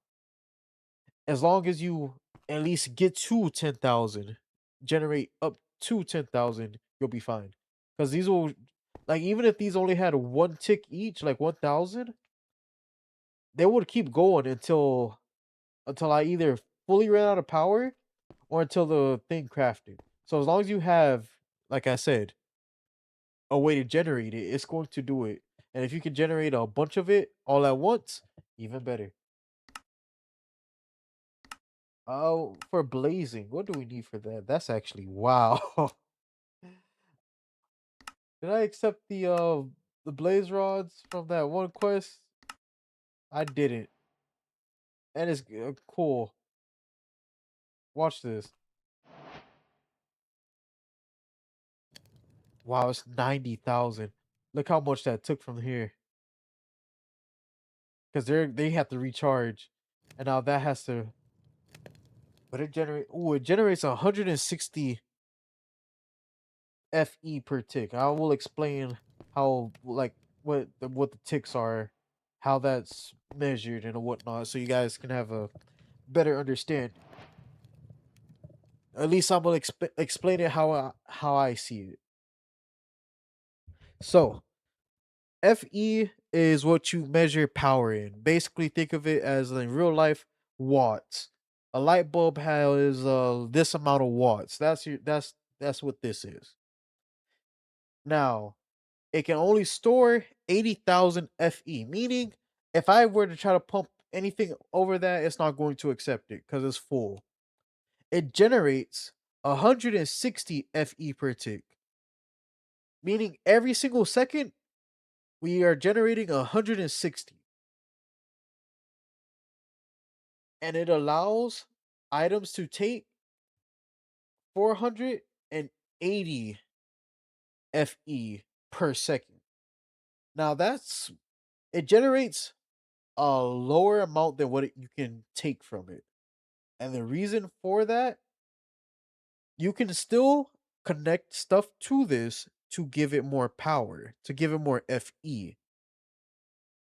A: As long as you at least get to 10,000, generate up to 10,000, you'll be fine. Because these will, like, even if these only had one tick each, like 1,000, they would keep going until I either fully ran out of power or until the thing crafted. So as long as you have, like I said, a way to generate it, it's going to do it. And if you can generate a bunch of it all at once, even better. Oh, for blazing, what do we need for that? That's actually wow. Did I accept the blaze rods from that one quest? I didn't. And it's cool. Watch this. Wow, it's 90,000. Look how much that took from here. Because they have to recharge. And now that has to, but it generates 160 FE per tick. I will explain how like what the ticks are, how that's measured and whatnot, so you guys can have a better understand. At least I'm gonna explain it how I see it. So FE is what you measure power in. Basically, think of it as in real life watts. A light bulb has this amount of watts. That's what this is. Now, it can only store 80,000 FE, meaning if I were to try to pump anything over that, it's not going to accept it because it's full. It generates 160 FE per tick, meaning every single second we are generating 160. And it allows items to take 480 FE per second. Now it generates a lower amount than you can take from it. And the reason for that, you can still connect stuff to this to give it more power, to give it more FE.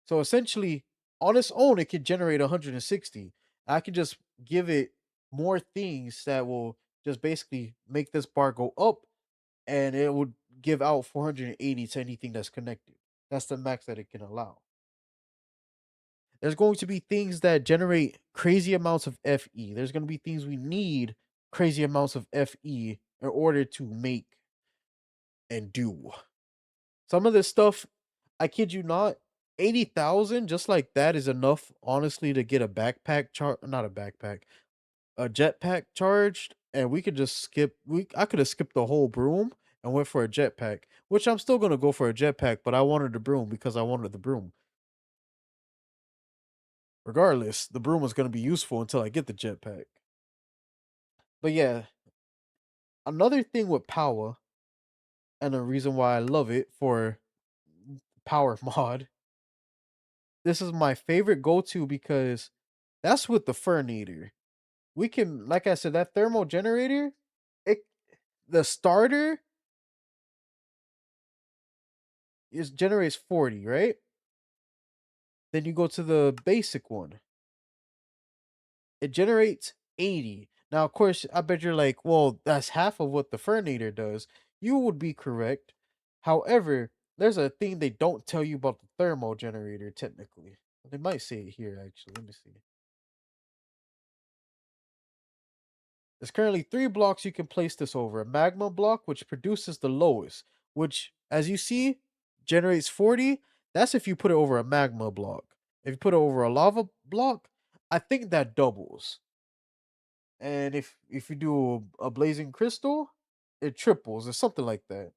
A: So essentially, on its own, it can generate 160. I can just give it more things that will just basically make this bar go up, and it would give out 480 to anything that's connected. That's the max that it can allow. There's going to be things that generate crazy amounts of FE. There's going to be things we need crazy amounts of FE in order to make and do. Some of this stuff, I kid you not, 80,000 just like that is enough, honestly, to get a backpack not a backpack, a jetpack charged, and we could just skip. I could have skipped the whole broom and went for a jetpack, which I'm still gonna go for a jetpack, but I wanted the broom because I wanted the broom. Regardless, the broom was gonna be useful until I get the jetpack. But yeah, another thing with Powah, and the reason why I love it for power mod, this is my favorite go-to because that's with the Furnator. We can, like I said, that thermal generator, it the starter is generates 40, right? Then you go to the basic one. It generates 80. Now, of course, I bet you're like, well, that's half of what the Furnator does. You would be correct. However, there's a thing they don't tell you about the thermal generator, technically. They might say it here, actually. Let me see. There's currently 3 blocks you can place this over. A magma block, which produces the lowest, which, as you see, generates 40. That's if you put it over a magma block. If you put it over a lava block, I think that doubles. And if you do a blazing crystal, it triples or something like that.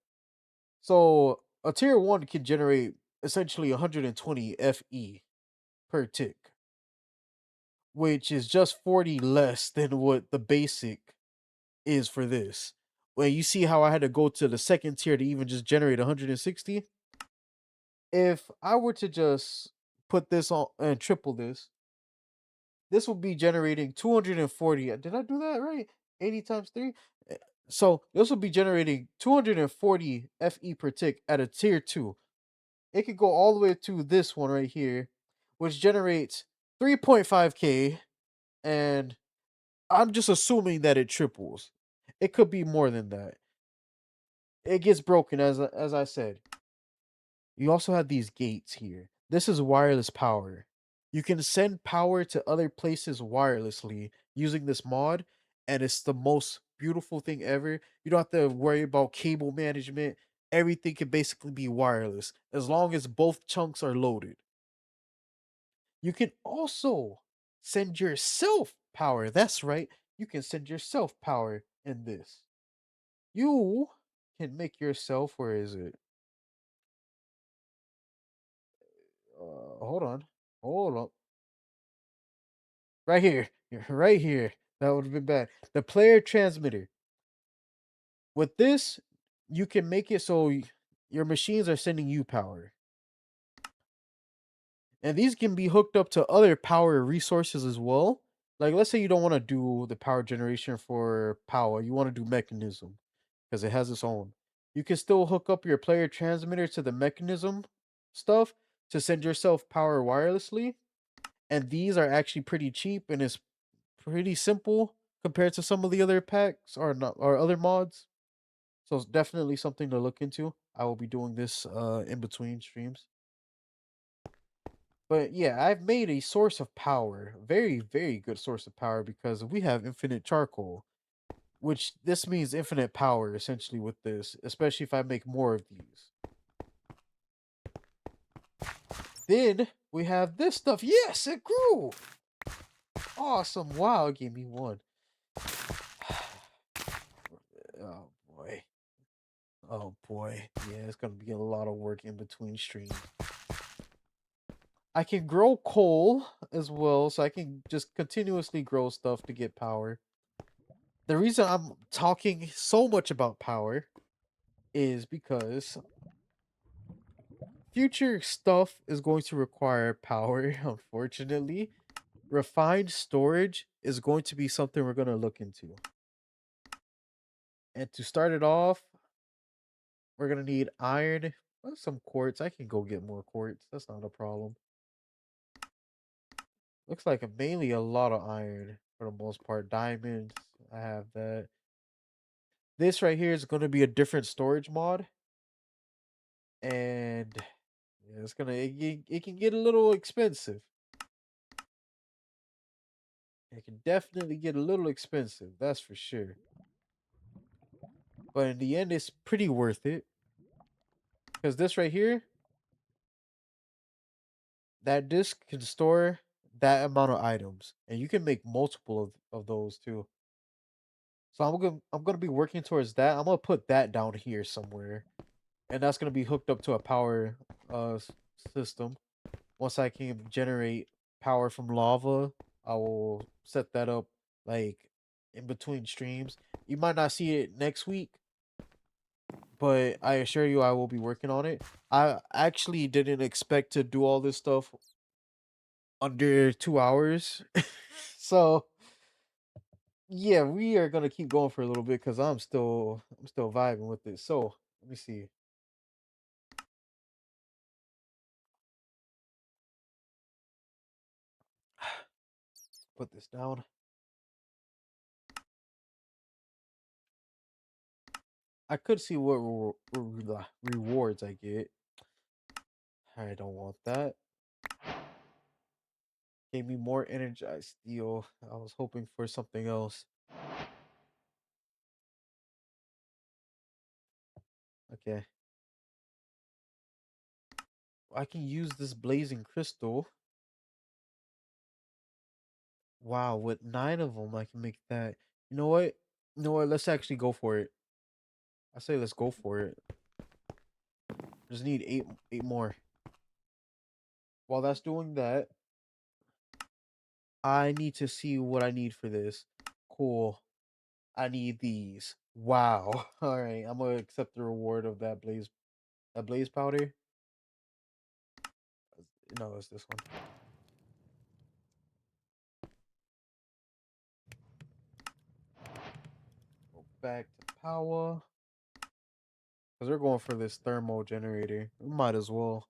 A: So a tier 1 can generate essentially 120 FE per tick, which is just 40 less than what the basic is for this. Well, you see how I had to go to the second tier to even just generate 160? If I were to just put this on and triple this will be generating 240. Did I do that right? 80 times 3? So this will be generating 240 FE per tick at a tier 2. It could go all the way to this one right here, which generates 3.5k, and I'm just assuming that it triples. It could be more than that. It gets broken as I said. You also have these gates here. This is wireless power. You can send power to other places wirelessly using this mod, and it's the most beautiful thing ever. You don't have to worry about cable management. Everything can basically be wireless as long as both chunks are loaded. You can also send yourself power. That's right. You can send yourself power in this. You can make yourself, where is it? Hold on. Hold on. Right here. Right here. That would have been bad. The player transmitter. With this, you can make it so your machines are sending you power. And these can be hooked up to other power resources as well. Like, let's say you don't want to do the power generation for power, you want to do mechanism because it has its own. You can still hook up your player transmitter to the mechanism stuff to send yourself power wirelessly. And these are actually pretty cheap, and it's pretty simple compared to some of the other packs or not or other mods. So it's definitely something to look into. I will be doing this in between streams. But yeah, I've made a source of power, very, very good source of power because we have infinite charcoal, which this means infinite power essentially with this, especially if I make more of these. Then we have this stuff. Yes, it grew. Awesome. Wow, it gave me one. Oh boy. Oh boy. Yeah, it's gonna be a lot of work in between streams. I can grow coal as well, so I can just continuously grow stuff to get power. The reason I'm talking so much about power is because future stuff is going to require power, unfortunately. Refined storage is going to be something we're going to look into. And to start it off, we're going to need iron, some quartz. I can go get more quartz. That's not a problem. Looks like mainly a lot of iron for the most part. Diamonds, I have that. This right here is going to be a different storage mod. And yeah, it can get a little expensive. It can definitely get a little expensive, that's for sure. But in the end, it's pretty worth it. Because this right here, that disc can store that amount of items. And you can make multiple of those too. So I'm gonna be working towards that. I'm gonna put that down here somewhere. And that's gonna be hooked up to a power system. Once I can generate power from lava, I will set that up like in between streams. You might not see it next week, but I assure you I will be working on it. I actually didn't expect to do all this stuff under 2 hours. So yeah, we are gonna keep going for a little bit because I'm still vibing with it. So let me see. Put this down. I could see what rewards I get. I don't want that. Gave me more energized steel. I was hoping for something else. Okay. I can use this blazing crystal. Wow, with 9 of them, I can make that. You know what? You know what? Let's actually go for it. I say let's go for it. Just need eight more. While that's doing that, I need to see what I need for this. Cool. I need these. Wow. All right, I'm gonna accept the reward of that blaze powder. No, it's this one. Go back to Powah. Because we're going for this thermal generator. We might as well.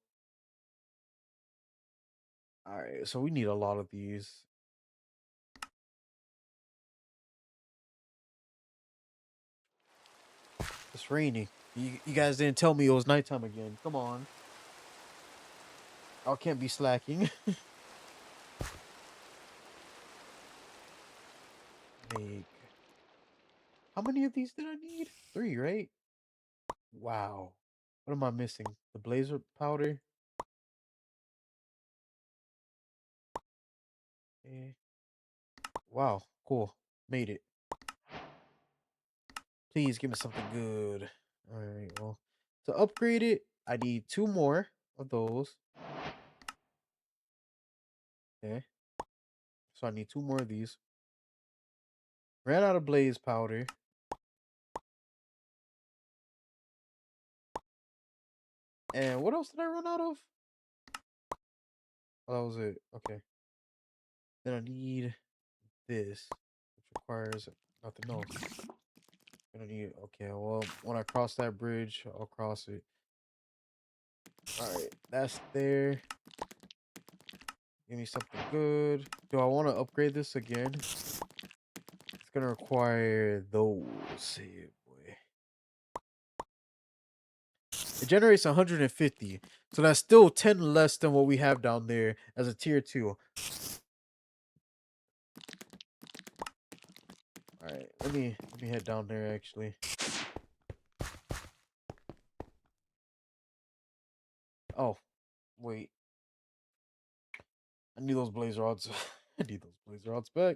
A: Alright, so we need a lot of these. It's raining. You guys didn't tell me it was nighttime again. Come on. I can't be slacking. Make. How many of these did I need? 3, right? Wow. What am I missing? The blazer powder? Okay. Wow, cool. Made it. Please give me something good. Alright, well. To upgrade it, I need 2 more of those. Okay. So I need 2 more of these. Ran out of blaze powder. And what else did I run out of? Oh, that was it. Okay. Then I need this, which requires nothing else. Gonna need. Okay, well, when I cross that bridge, I'll cross it. Alright, that's there. Give me something good. Do I want to upgrade this again? It's gonna require those. Hey, boy. It generates 150. So that's still 10 less than what we have down there as a tier 2. Alright, let me head down there actually. Oh, wait. I need those blaze rods. I need those blaze rods back.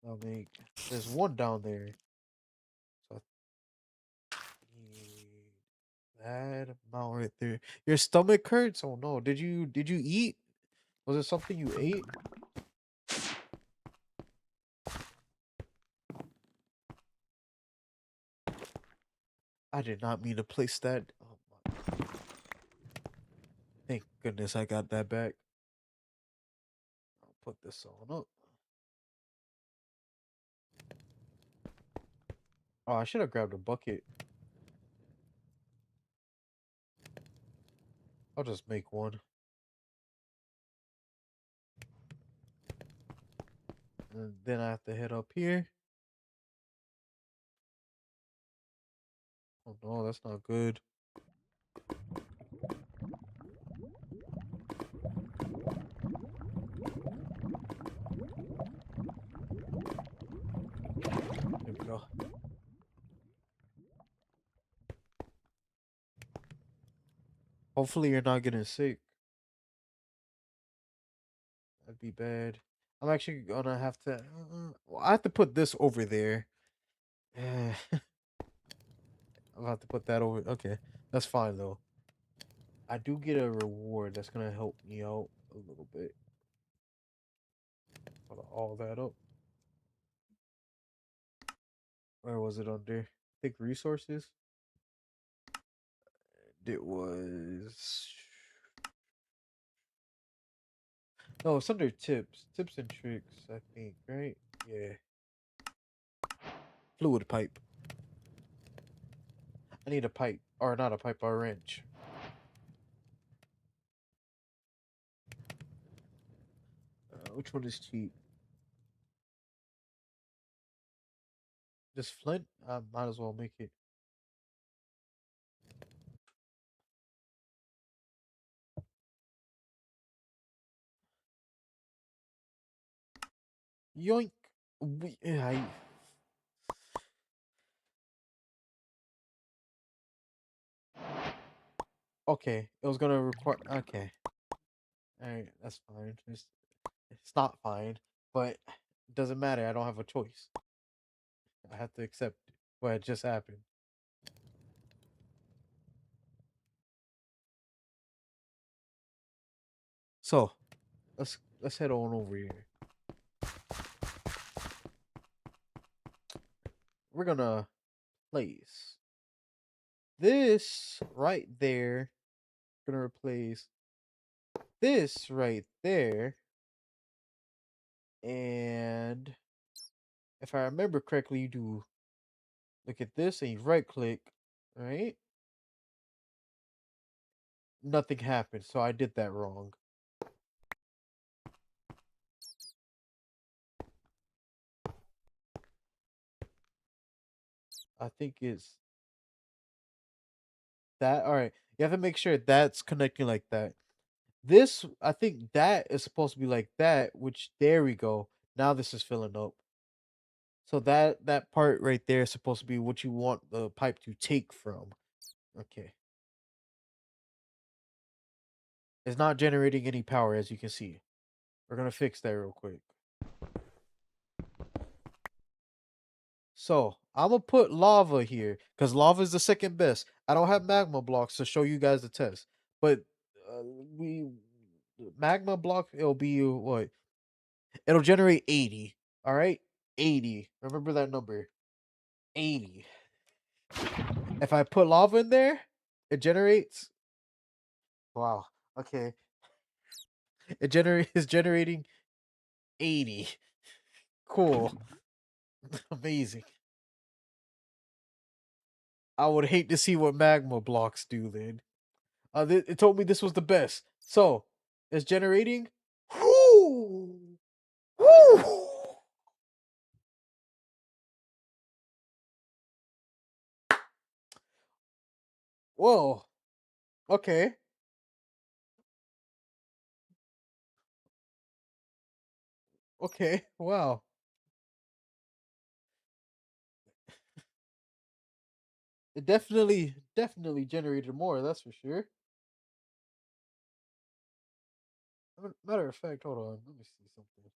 A: I'll make. There's one down there. So I need that amount right there. Your stomach hurts? Oh no. Did you eat? Was it something you ate? I did not mean to place that. Oh my. Thank goodness I got that back. I'll put this on up. Oh, I should have grabbed a bucket. I'll just make one. And then I have to head up here. Oh no, that's not good. Here we go. Hopefully you're not getting sick. That'd be bad. I'm actually gonna have to. Well, I have to put this over there. I'll have to put that over. Okay, that's fine though. I do get a reward that's gonna help me out a little bit. Put all that up. Where was it under? I think resources. It was. No, it's under tips. Tips and tricks, I think, right? Yeah. Fluid pipe. I need a pipe. Or not a pipe, a wrench. Which one is cheap? Just flint? I might as well make it. Yoink. Okay, it was gonna require. Okay. Alright, that's fine. It's not fine, but it doesn't matter. I don't have a choice. I have to accept what just happened. So, let's head on over here. We're gonna place this right there. Gonna replace this right there. And if I remember correctly, you do look at this and you right click, right? Nothing happened, so I did that wrong. I think it's that. All right, you have to make sure that's connecting like that. This, I think that is supposed to be like that, which there we go. Now this is filling up. So that part right there is supposed to be what you want the pipe to take from. Okay. It's not generating any power as you can see. We're gonna fix that real quick. So I'm gonna put lava here because lava is the second best. I don't have magma blocks to show you guys the test, but we magma block it'll be what? It'll generate 80. All right, 80. Remember that number, 80. If I put lava in there, it generates. Wow. Okay. Is generating 80. Cool. Amazing. I would hate to see what magma blocks do then. It told me this was the best. So, it's generating. Whoo! Whoo! Whoa. Okay. Okay. Wow. It definitely generated more, that's for sure. Matter of fact, hold on. Let me see something.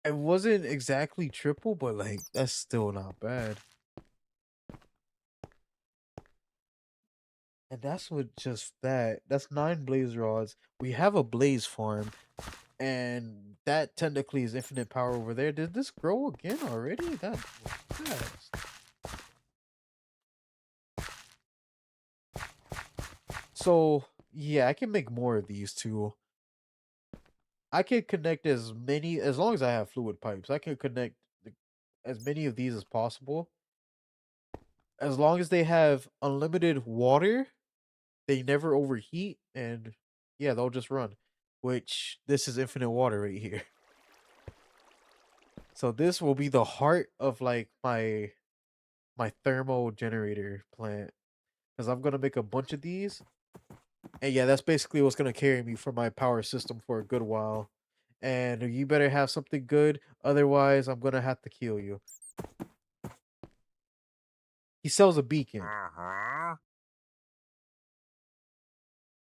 A: It wasn't exactly triple, but like that's still not bad. And that's with just that. That's 9 blaze rods. We have a blaze farm, and that technically is infinite power over there. Did this grow again already? That was fast. So yeah, I can make more of these too. I can connect as many as long as I have fluid pipes. I can connect as many of these as possible. As long as they have unlimited water, they never overheat, and yeah, they'll just run. Which this is infinite water right here. So this will be the heart of like my thermal generator plant because I'm gonna make a bunch of these, and yeah, that's basically what's gonna carry me for my power system for a good while. And you better have something good, otherwise I'm gonna have to kill you. He sells a beacon.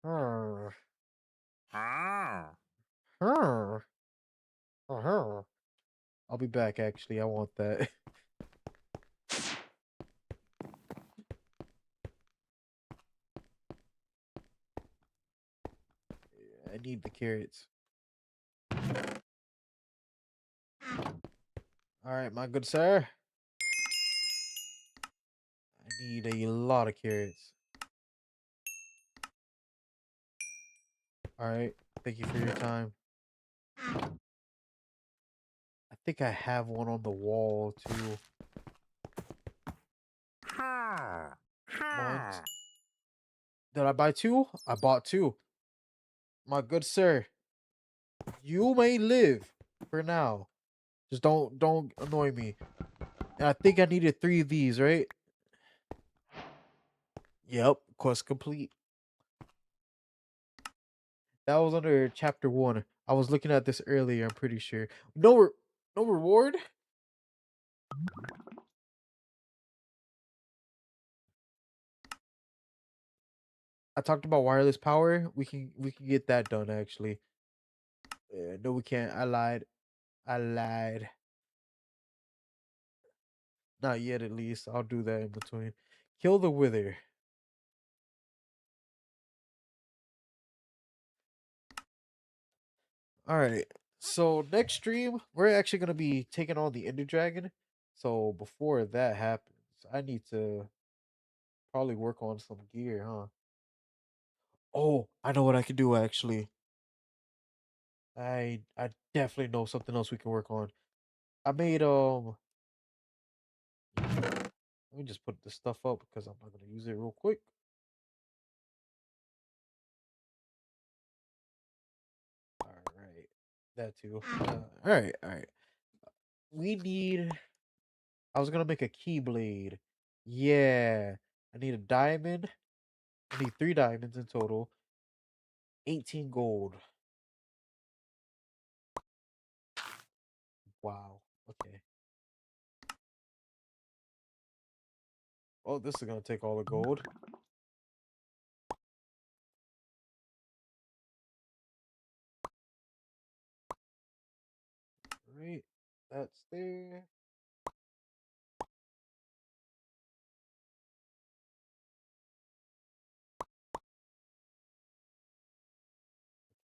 A: Arr, arr, arr. I'll be back. Actually, I want that. I need the carrots. All right, my good sir. I need a lot of carrots. All right. Thank you for your time. I think I have one on the wall too. One. Did I buy two? I bought two. My good sir, you may live for now. Just don't annoy me. And I think I needed 3 of these, right? Yep, quest complete. That was under chapter 1. I was looking at this earlier, I'm pretty sure. No reward? I talked about wireless power. We can get that done actually. No, we can't. I lied. I lied. Not yet, at least. I'll do that in between. Kill the wither. All right. So next stream, we're actually gonna be taking on the Ender Dragon. So before that happens, I need to probably work on some gear, huh? Oh, I know what I can do actually. I definitely know something else we can work on. I made let me just put this stuff up because I'm not gonna use it real quick. All right, that too. All right. We need. I was gonna make a keyblade. Yeah, I need a diamond. I need 3 diamonds in total. 18 gold. Wow. Okay. Oh, this is gonna take all the gold. Right. That's there.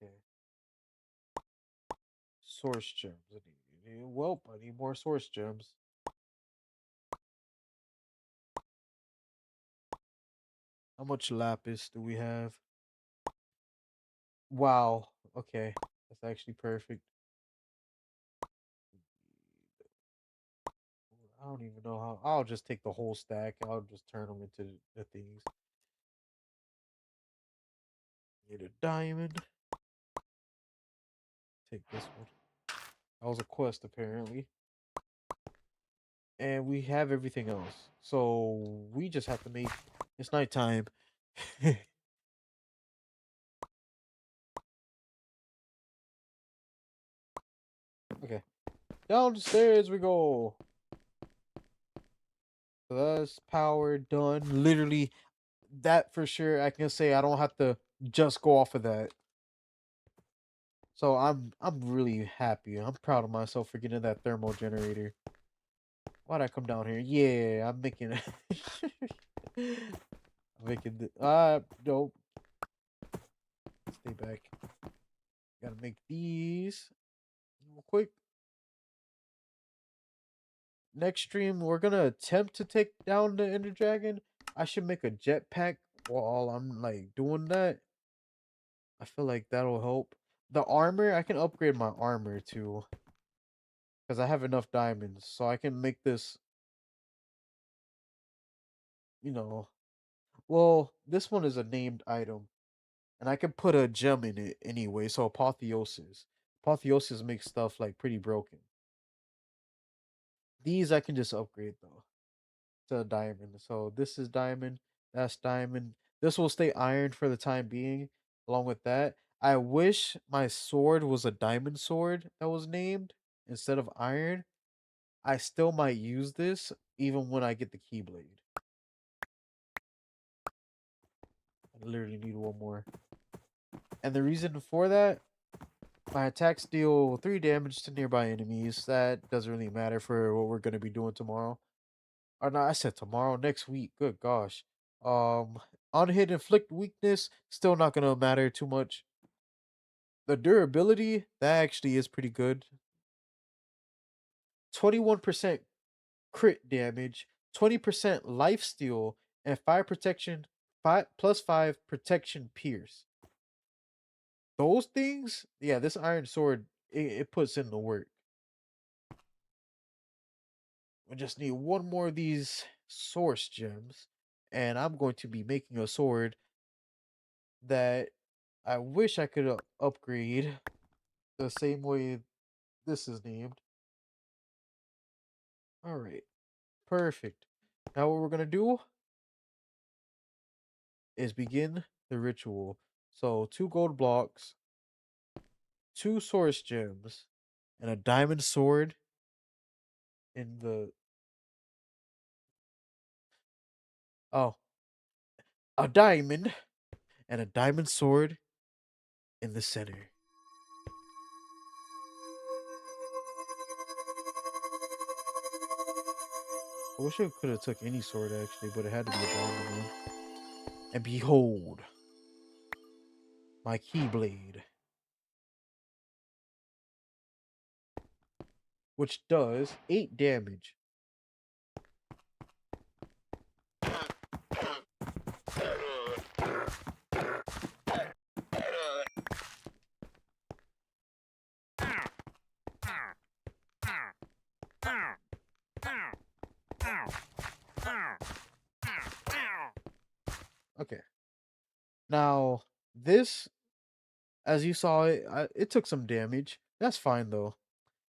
A: Okay. Source gems. Welp, I need more source gems. How much lapis do we have? Wow. Okay. That's actually perfect. I don't even know how. I'll just take the whole stack. I'll just turn them into the things. Get a diamond. Take this one. That was a quest, apparently. And we have everything else. So we just have to make. It's nighttime. Okay. Downstairs we go. So that's power done. Literally, that for sure. I can say I don't have to just go off of that. So I'm really happy. I'm proud of myself for getting that thermal generator. Why'd I come down here? Yeah, I'm making it. Making the no, stay back. Gotta make these real quick. Next stream, we're gonna attempt to take down the Ender Dragon. I should make a jetpack while I'm like doing that. I feel like that'll help. The armor, I can upgrade my armor too. Because I have enough diamonds. So I can make this, you know. Well, this one is a named item. And I can put a gem in it anyway. So apotheosis. Apotheosis makes stuff like pretty broken. These I can just upgrade though to diamond. So this is diamond. That's diamond. This will stay iron for the time being. Along with that, I wish my sword was a diamond sword that was named instead of iron. I still might use this even when I get the keyblade. I literally need one more. And the reason for that, my attacks deal 3 damage to nearby enemies. That doesn't really matter for what we're going to be doing tomorrow. Or no, I said tomorrow, next week. Good gosh. On hit inflict weakness, still not gonna matter too much. The durability, that actually is pretty good. 21% crit damage, 20% life steal, and 5 protection pierce. Those things, yeah, this iron sword, it puts in the work. We just need one more of these source gems, and I'm going to be making a sword that I wish I could upgrade the same way this is named. All right, perfect. Now what we're gonna do is begin the ritual. So 2 gold blocks, 2 source gems, and a diamond sword in the oh, a diamond and a diamond sword in the center. I wish I could have took any sword actually, but it had to be a diamond one. And behold, my keyblade, which does 8 damage. Okay. Now, this, as you saw, it took some damage. That's fine though.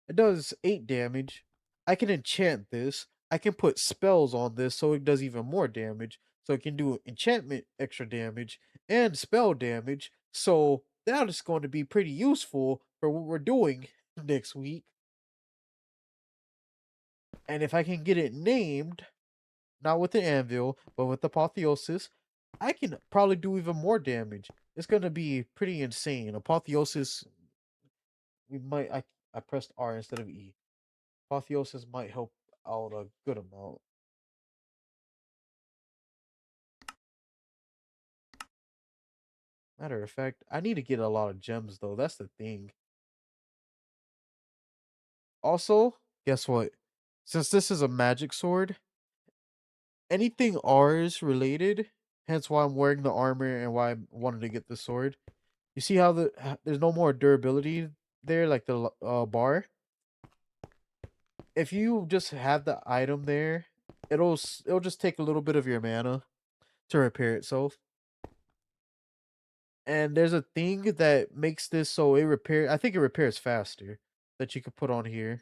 A: It does 8 damage. I can enchant this. I can put spells on this so it does even more damage. So it can do enchantment extra damage and spell damage. So that is going to be pretty useful for what we're doing next week. And if I can get it named, not with the anvil, but with the apotheosis, I can probably do even more damage. It's gonna be pretty insane. Apotheosis, we might. I pressed R instead of E. Apotheosis might help out a good amount. Matter of fact, I need to get a lot of gems though. That's the thing. Also, guess what? Since this is a magic sword, anything R's related, hence why I'm wearing the armor and why I wanted to get the sword. You see how there's no more durability there, like the bar. If you just have the item there, it'll just take a little bit of your mana to repair itself. And there's a thing that makes this so it repair. I think it repairs faster that you could put on here.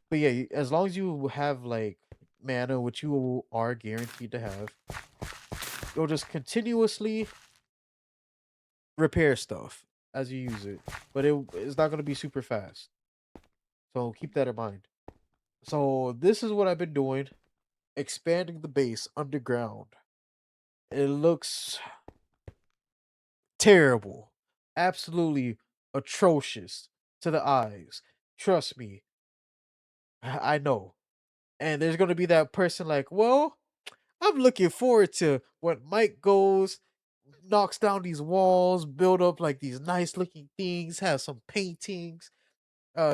A: But yeah, as long as you have like mana, which you are guaranteed to have, you'll just continuously repair stuff as you use it. But it's not going to be super fast. So keep that in mind. So this is what I've been doing, expanding the base underground. It looks terrible, absolutely atrocious to the eyes. Trust me, I know. And there's going to be that person like, well, I'm looking forward to when Mike goes, knocks down these walls, build up like these nice looking things, have some paintings,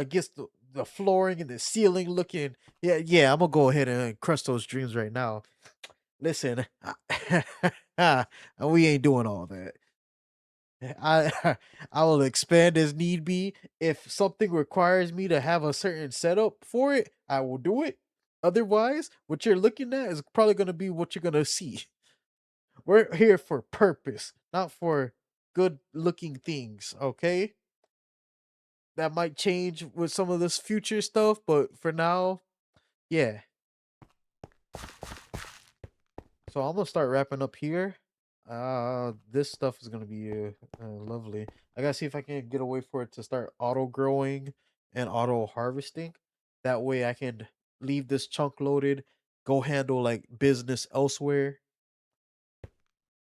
A: gets the flooring and the ceiling looking. Yeah, I'm gonna go ahead and crush those dreams right now. Listen, we ain't doing all that. I I will expand as need be. If something requires me to have a certain setup for it, I will do it. Otherwise, what you're looking at is probably going to be what you're going to see. We're here for purpose, not for good looking things, okay? That might change with some of this future stuff, but for now, yeah. So I'm gonna start wrapping up here. This stuff is gonna be lovely. I gotta see if I can get a way for it to start auto growing and auto harvesting. That way I can leave this chunk loaded, go handle like business elsewhere.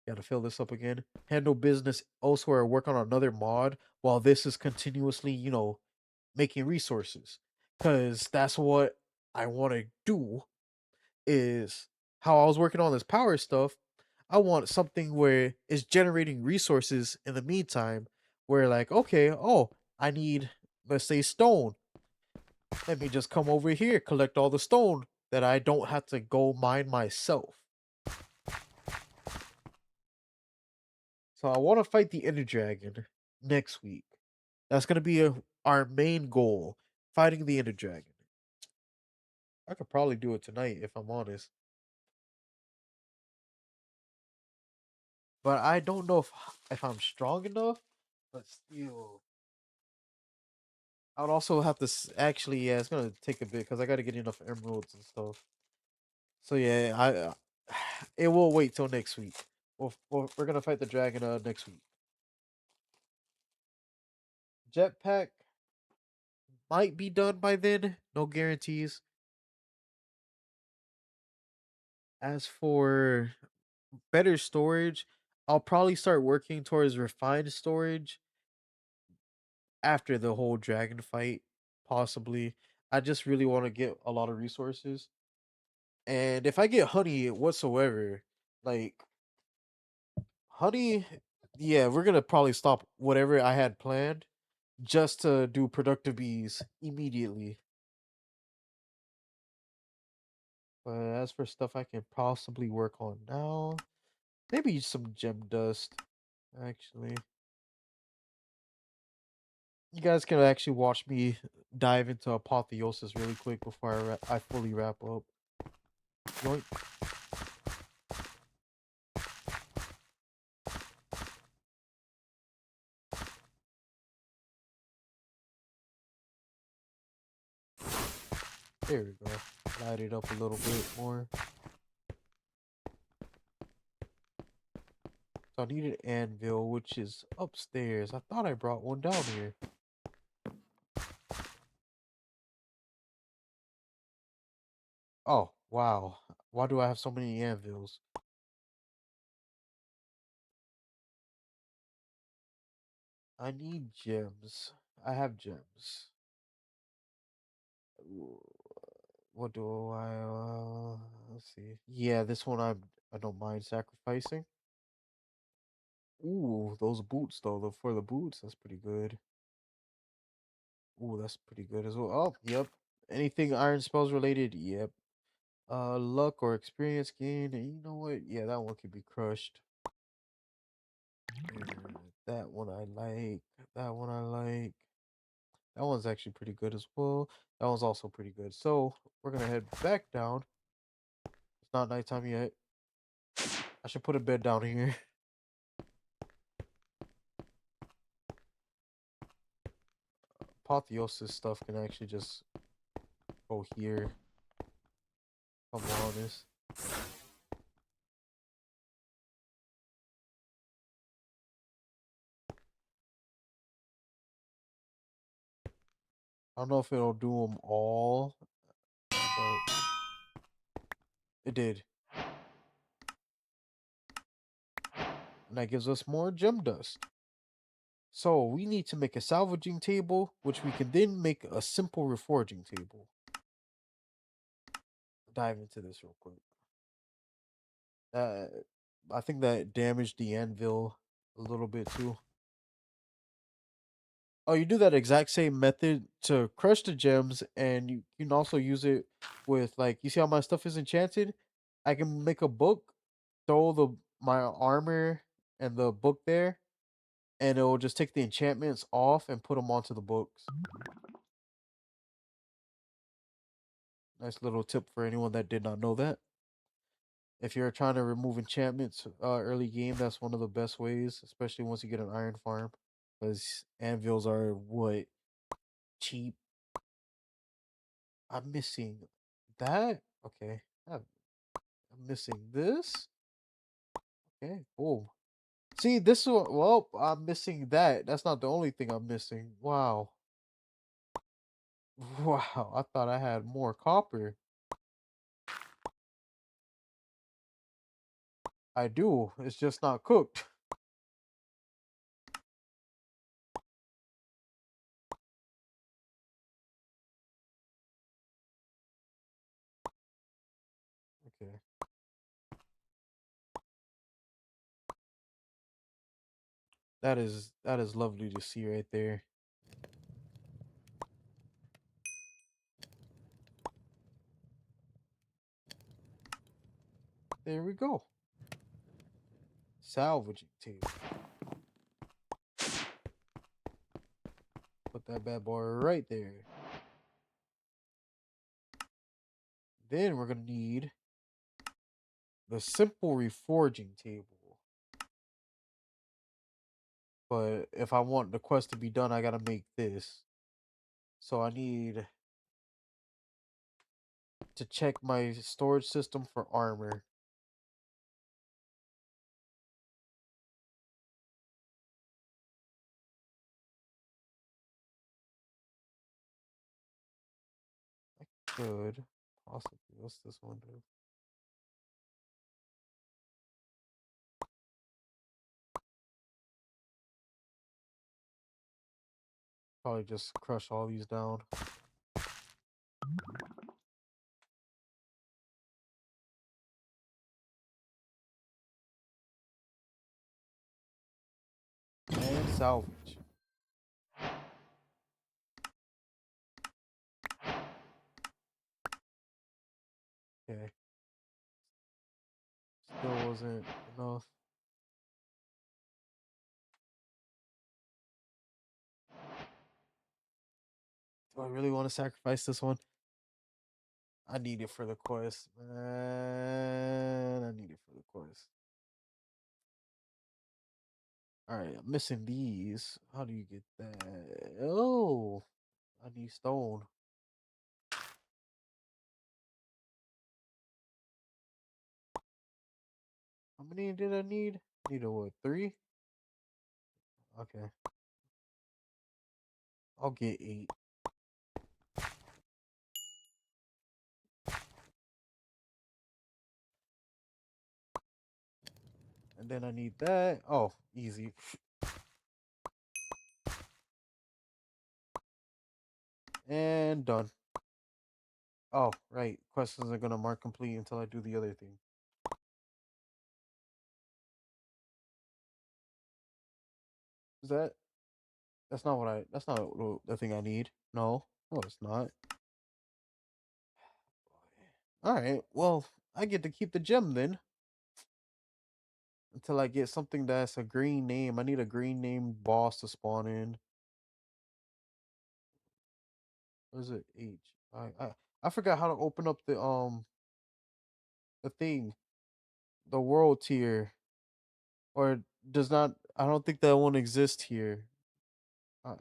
A: Gotta fill this up again. Handle business elsewhere, work on another mod while this is continuously, making resources. Cause that's what I wanna do is how I was working on this power stuff. I want something where it's generating resources in the meantime, where like, okay, oh, I need, let's say, stone. Let me just come over here, collect all the stone that I don't have to go mine myself. So I want to fight the Ender Dragon next week. That's gonna be our main goal, fighting the Ender Dragon. I could probably do it tonight if I'm honest. But I don't know if I'm strong enough. But still, I would also have to actually. Yeah, it's gonna take a bit because I got to get enough emeralds and stuff. So yeah, it will wait till next week. We're gonna fight the dragon next week. Jetpack might be done by then. No guarantees. As for better storage, I'll probably start working towards refined storage after the whole dragon fight, possibly. I just really want to get a lot of resources. And if I get honey whatsoever, like honey, yeah, we're gonna probably stop whatever I had planned just to do productive bees immediately. But as for stuff I can possibly work on now, maybe some gem dust, actually. You guys can actually watch me dive into apotheosis really quick before I fully wrap up. Yoink. There we go. Light it up a little bit more. So I need an anvil, which is upstairs. I thought I brought one down here. Oh, wow. Why do I have so many anvils? I need gems. I have gems. Ooh, what do I let's see. Yeah, this one I don't mind sacrificing. Ooh, those boots though, for the boots, that's pretty good. Ooh, that's pretty good as well. Oh, yep. Anything iron spells related, yep. Luck or experience gain. You know what? Yeah, that one could be crushed. That one I like. That one I like. That one's actually pretty good as well. That one's also pretty good. So we're gonna head back down. It's not nighttime yet. I should put a bed down here. Apotheosis stuff can actually just go here. If I'm honest. I don't know if it'll do them all, but it did. And that gives us more gem dust. So we need to make a salvaging table, which we can then make a simple reforging table. Dive into this real quick. Uh, I think that damaged the anvil a little bit too. Oh, you do that exact same method to crush the gems, and you can also use it with like you see how my stuff is enchanted. I can make a book, throw the my armor and the book there, and it will just take the enchantments off and put them onto the books. Nice little tip for anyone that did not know that. If you're trying to remove enchantments early game, that's one of the best ways, especially once you get an iron farm, because anvils are what cheap. I'm missing that. Okay, I'm missing this. Okay, cool. See this one. Well, I'm missing that. That's not the only thing I'm missing. Wow, wow. I thought I had more copper. I do. It's just not cooked. Okay. That is lovely to see right there. There we go. Salvaging table. Put that bad boy right there. Then we're gonna need the simple reforging table. But if I want the quest to be done, I gotta make this. So I need to check my storage system for armor. I could possibly. What's this one do? Probably just crush all these down. And salvage. Okay. Still wasn't enough. Do I really want to sacrifice this one? I need it for the quest, man. I need it for the quest. All right, I'm missing these. How do you get that? Oh, I need stone. How many did I need? Need a what? 3? Okay, I'll get 8. And then I need that. Oh, easy. And done. Oh, right. Questions are gonna mark complete until I do the other thing. Is that? That's not what I. That's not the thing I need. No, no, it's not. All right. Well, I get to keep the gem then until I get something that's a green name. I need a green name boss to spawn in. What is it? H. I forgot how to open up the thing, the world tier, or does not. I don't think that one exists here. Uh,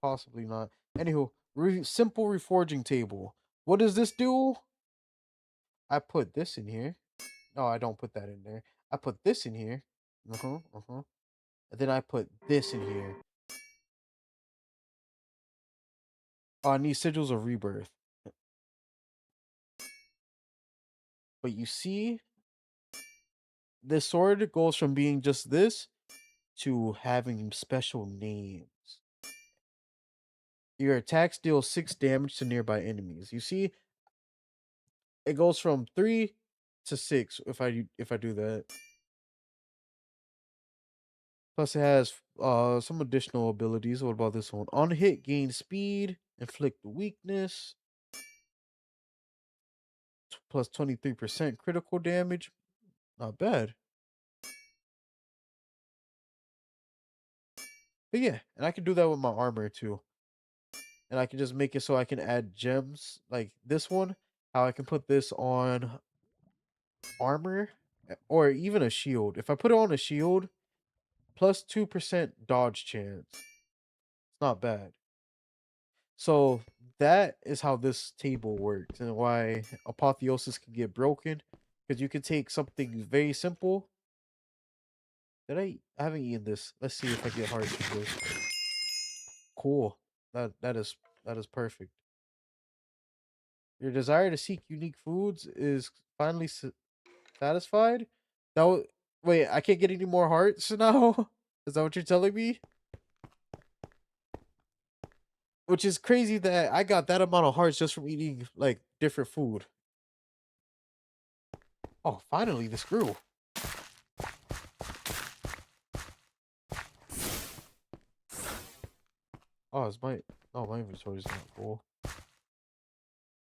A: Possibly not. Anywho, simple reforging table. What does this do? I put this in here. No, I don't put that in there. I put this in here. And then I put this in here. Oh, I need sigils of rebirth. But you see, this sword goes from being just this to having special names. Your attacks deal 6 damage to nearby enemies. You see, it goes from 3 to 6 if I do that. Plus, it has some additional abilities. What about this one? On hit, gain speed, inflict weakness, plus 23% critical damage. Not bad. But yeah, and I can do that with my armor too. And I can just make it so I can add gems like this one. How I can put this on armor or even a shield. If I put it on a shield, plus 2% dodge chance. It's not bad. So that is how this table works and why apotheosis can get broken. Because you can take something very simple. I haven't eaten this. Let's see if I get hearts from this. Cool. That is perfect. Your desire to seek unique foods is finally satisfied. Now, wait, I can't get any more hearts now. Is that what you're telling me? Which is crazy that I got that amount of hearts just from eating like different food. Oh, finally, this grew. Oh, it's my my inventory is not full.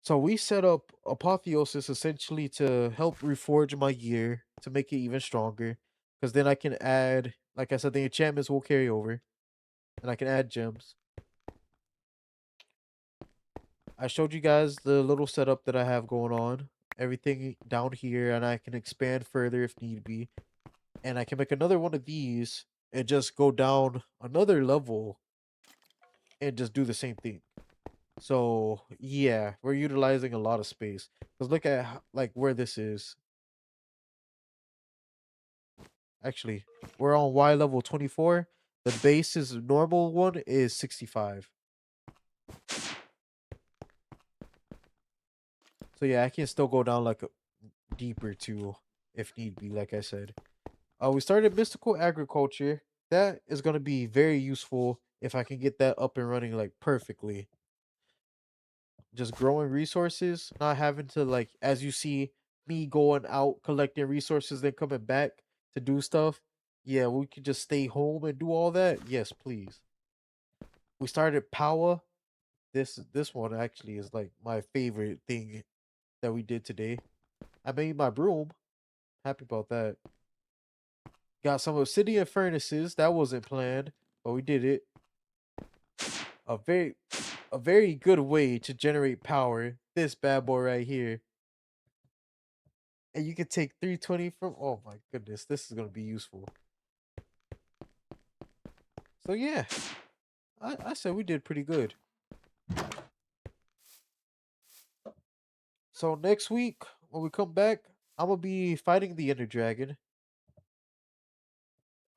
A: So we set up apotheosis essentially to help reforge my gear to make it even stronger. Because then I can add, like I said, the enchantments will carry over, and I can add gems. I showed you guys the little setup that I have going on. Everything down here, and I can expand further if need be. And I can make another one of these and just go down another level and just do the same thing. So yeah, we're utilizing a lot of space. Cause look at like where this is. Actually, we're on Y level 24. The base is normal one is 65. So yeah, I can still go down like deeper too, if need be. Like I said, we started mystical agriculture. That is gonna be very useful if I can get that up and running like perfectly. Just growing resources, not having to like as you see me going out collecting resources then coming back to do stuff. Yeah, we could just stay home and do all that. Yes, please. We started Powah. This one actually is like my favorite thing that we did today. I made my broom. Happy about that. Got some obsidian furnaces. That wasn't planned, but we did it. A very a very good way to generate power. This bad boy right here. And you can take 320 from. Oh my goodness, this is gonna be useful. So yeah, I said we did pretty good. So next week when we come back, I'm gonna be fighting the Ender Dragon.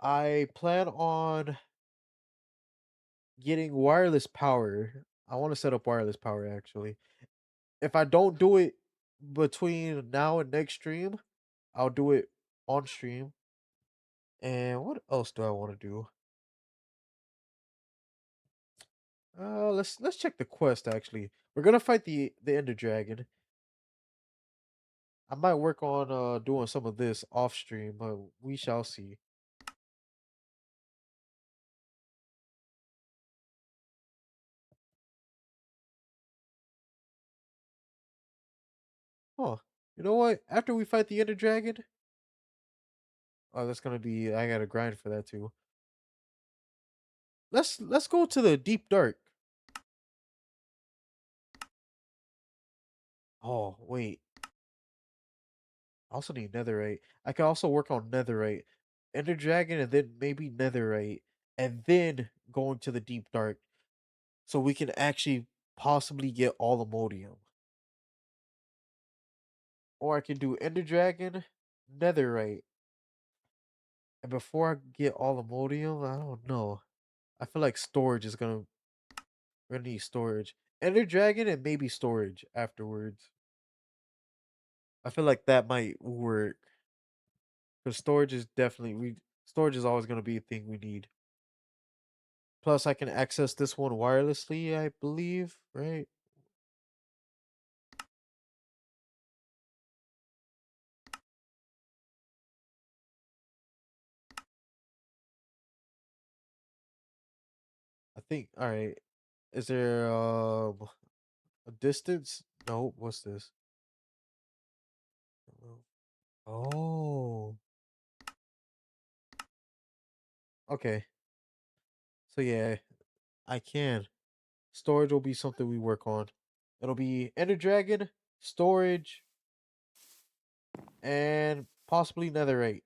A: I plan on getting wireless power. I want to set up wireless power actually. If I don't do it between now and next stream, I'll do it on stream. And what else do I want to do? Let's check the quest actually. We're gonna fight the Ender Dragon. I might work on doing some of this off stream, but we shall see. Huh. You know what? After we fight the Ender Dragon, oh that's gonna be I gotta grind for that too. Let's go to the deep dark. Oh wait. I also need netherite. I can also work on netherite. Ender Dragon and then maybe netherite. And then going to the deep dark. So we can actually possibly get all Modium. Or I can do Ender Dragon, netherite. And before I get all Modium, I don't know. I feel like storage is gonna we're gonna need storage. Ender Dragon and maybe storage afterwards. I feel like that might work. Because storage is definitely we storage is always gonna be a thing we need. Plus, I can access this one wirelessly, I believe, right? think. All right. Is there a distance? No. What's this? Oh. Okay. So yeah, I can. Storage will be something we work on. It'll be Ender Dragon, storage, and possibly Netherite.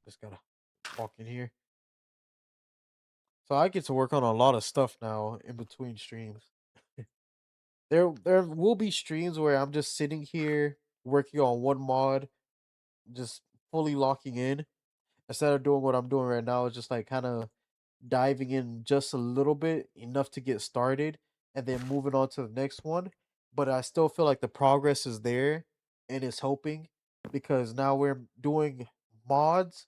A: Just gotta walk in here. So I get to work on a lot of stuff now in between streams. There will be streams where I'm just sitting here working on one mod, just fully locking in. Instead of doing what I'm doing right now, it's just like kind of diving in just a little bit, enough to get started, and then moving on to the next one. But I still feel like the progress is there and it's helping because now we're doing mods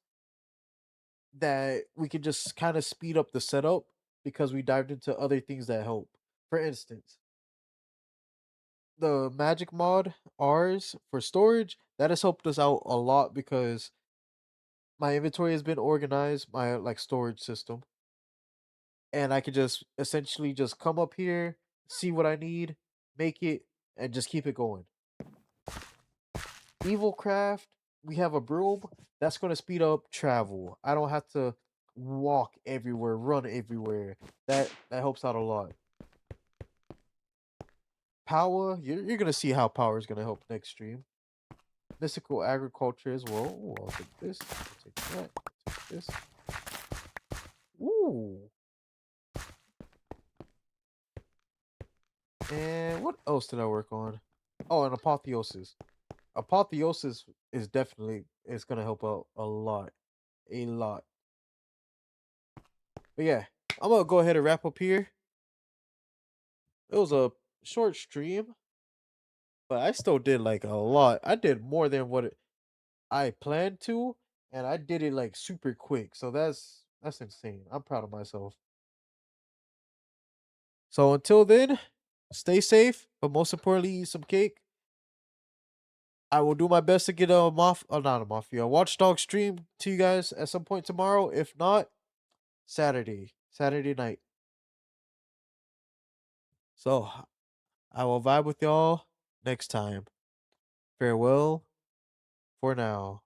A: that we can just kind of speed up the setup because we dived into other things that help. For instance, the magic mod, ours for storage, that has helped us out a lot because my inventory has been organized, my like storage system, and I could just essentially just come up here, see what I need, make it, and just keep it going. EvilCraft, we have a broom that's going to speed up travel. I don't have to walk everywhere, run everywhere. That helps out a lot. Powah, you're gonna see how Powah is gonna help next stream. Mystical agriculture as well. Ooh, I'll take this. I'll take that. I'll take this. Ooh. And what else did I work on? Oh, and apotheosis. Apotheosis is definitely it's gonna help out a lot. A lot. But yeah, I'm gonna go ahead and wrap up here. It was a short stream, but I still did like a lot. I did more than what I planned to, and I did it like super quick. So that's insane. I'm proud of myself. So until then, stay safe, but most importantly, eat some cake. I will do my best to get not a mafia, a watchdog stream to you guys at some point tomorrow. If not, Saturday night. So I will vibe with y'all next time. Farewell for now.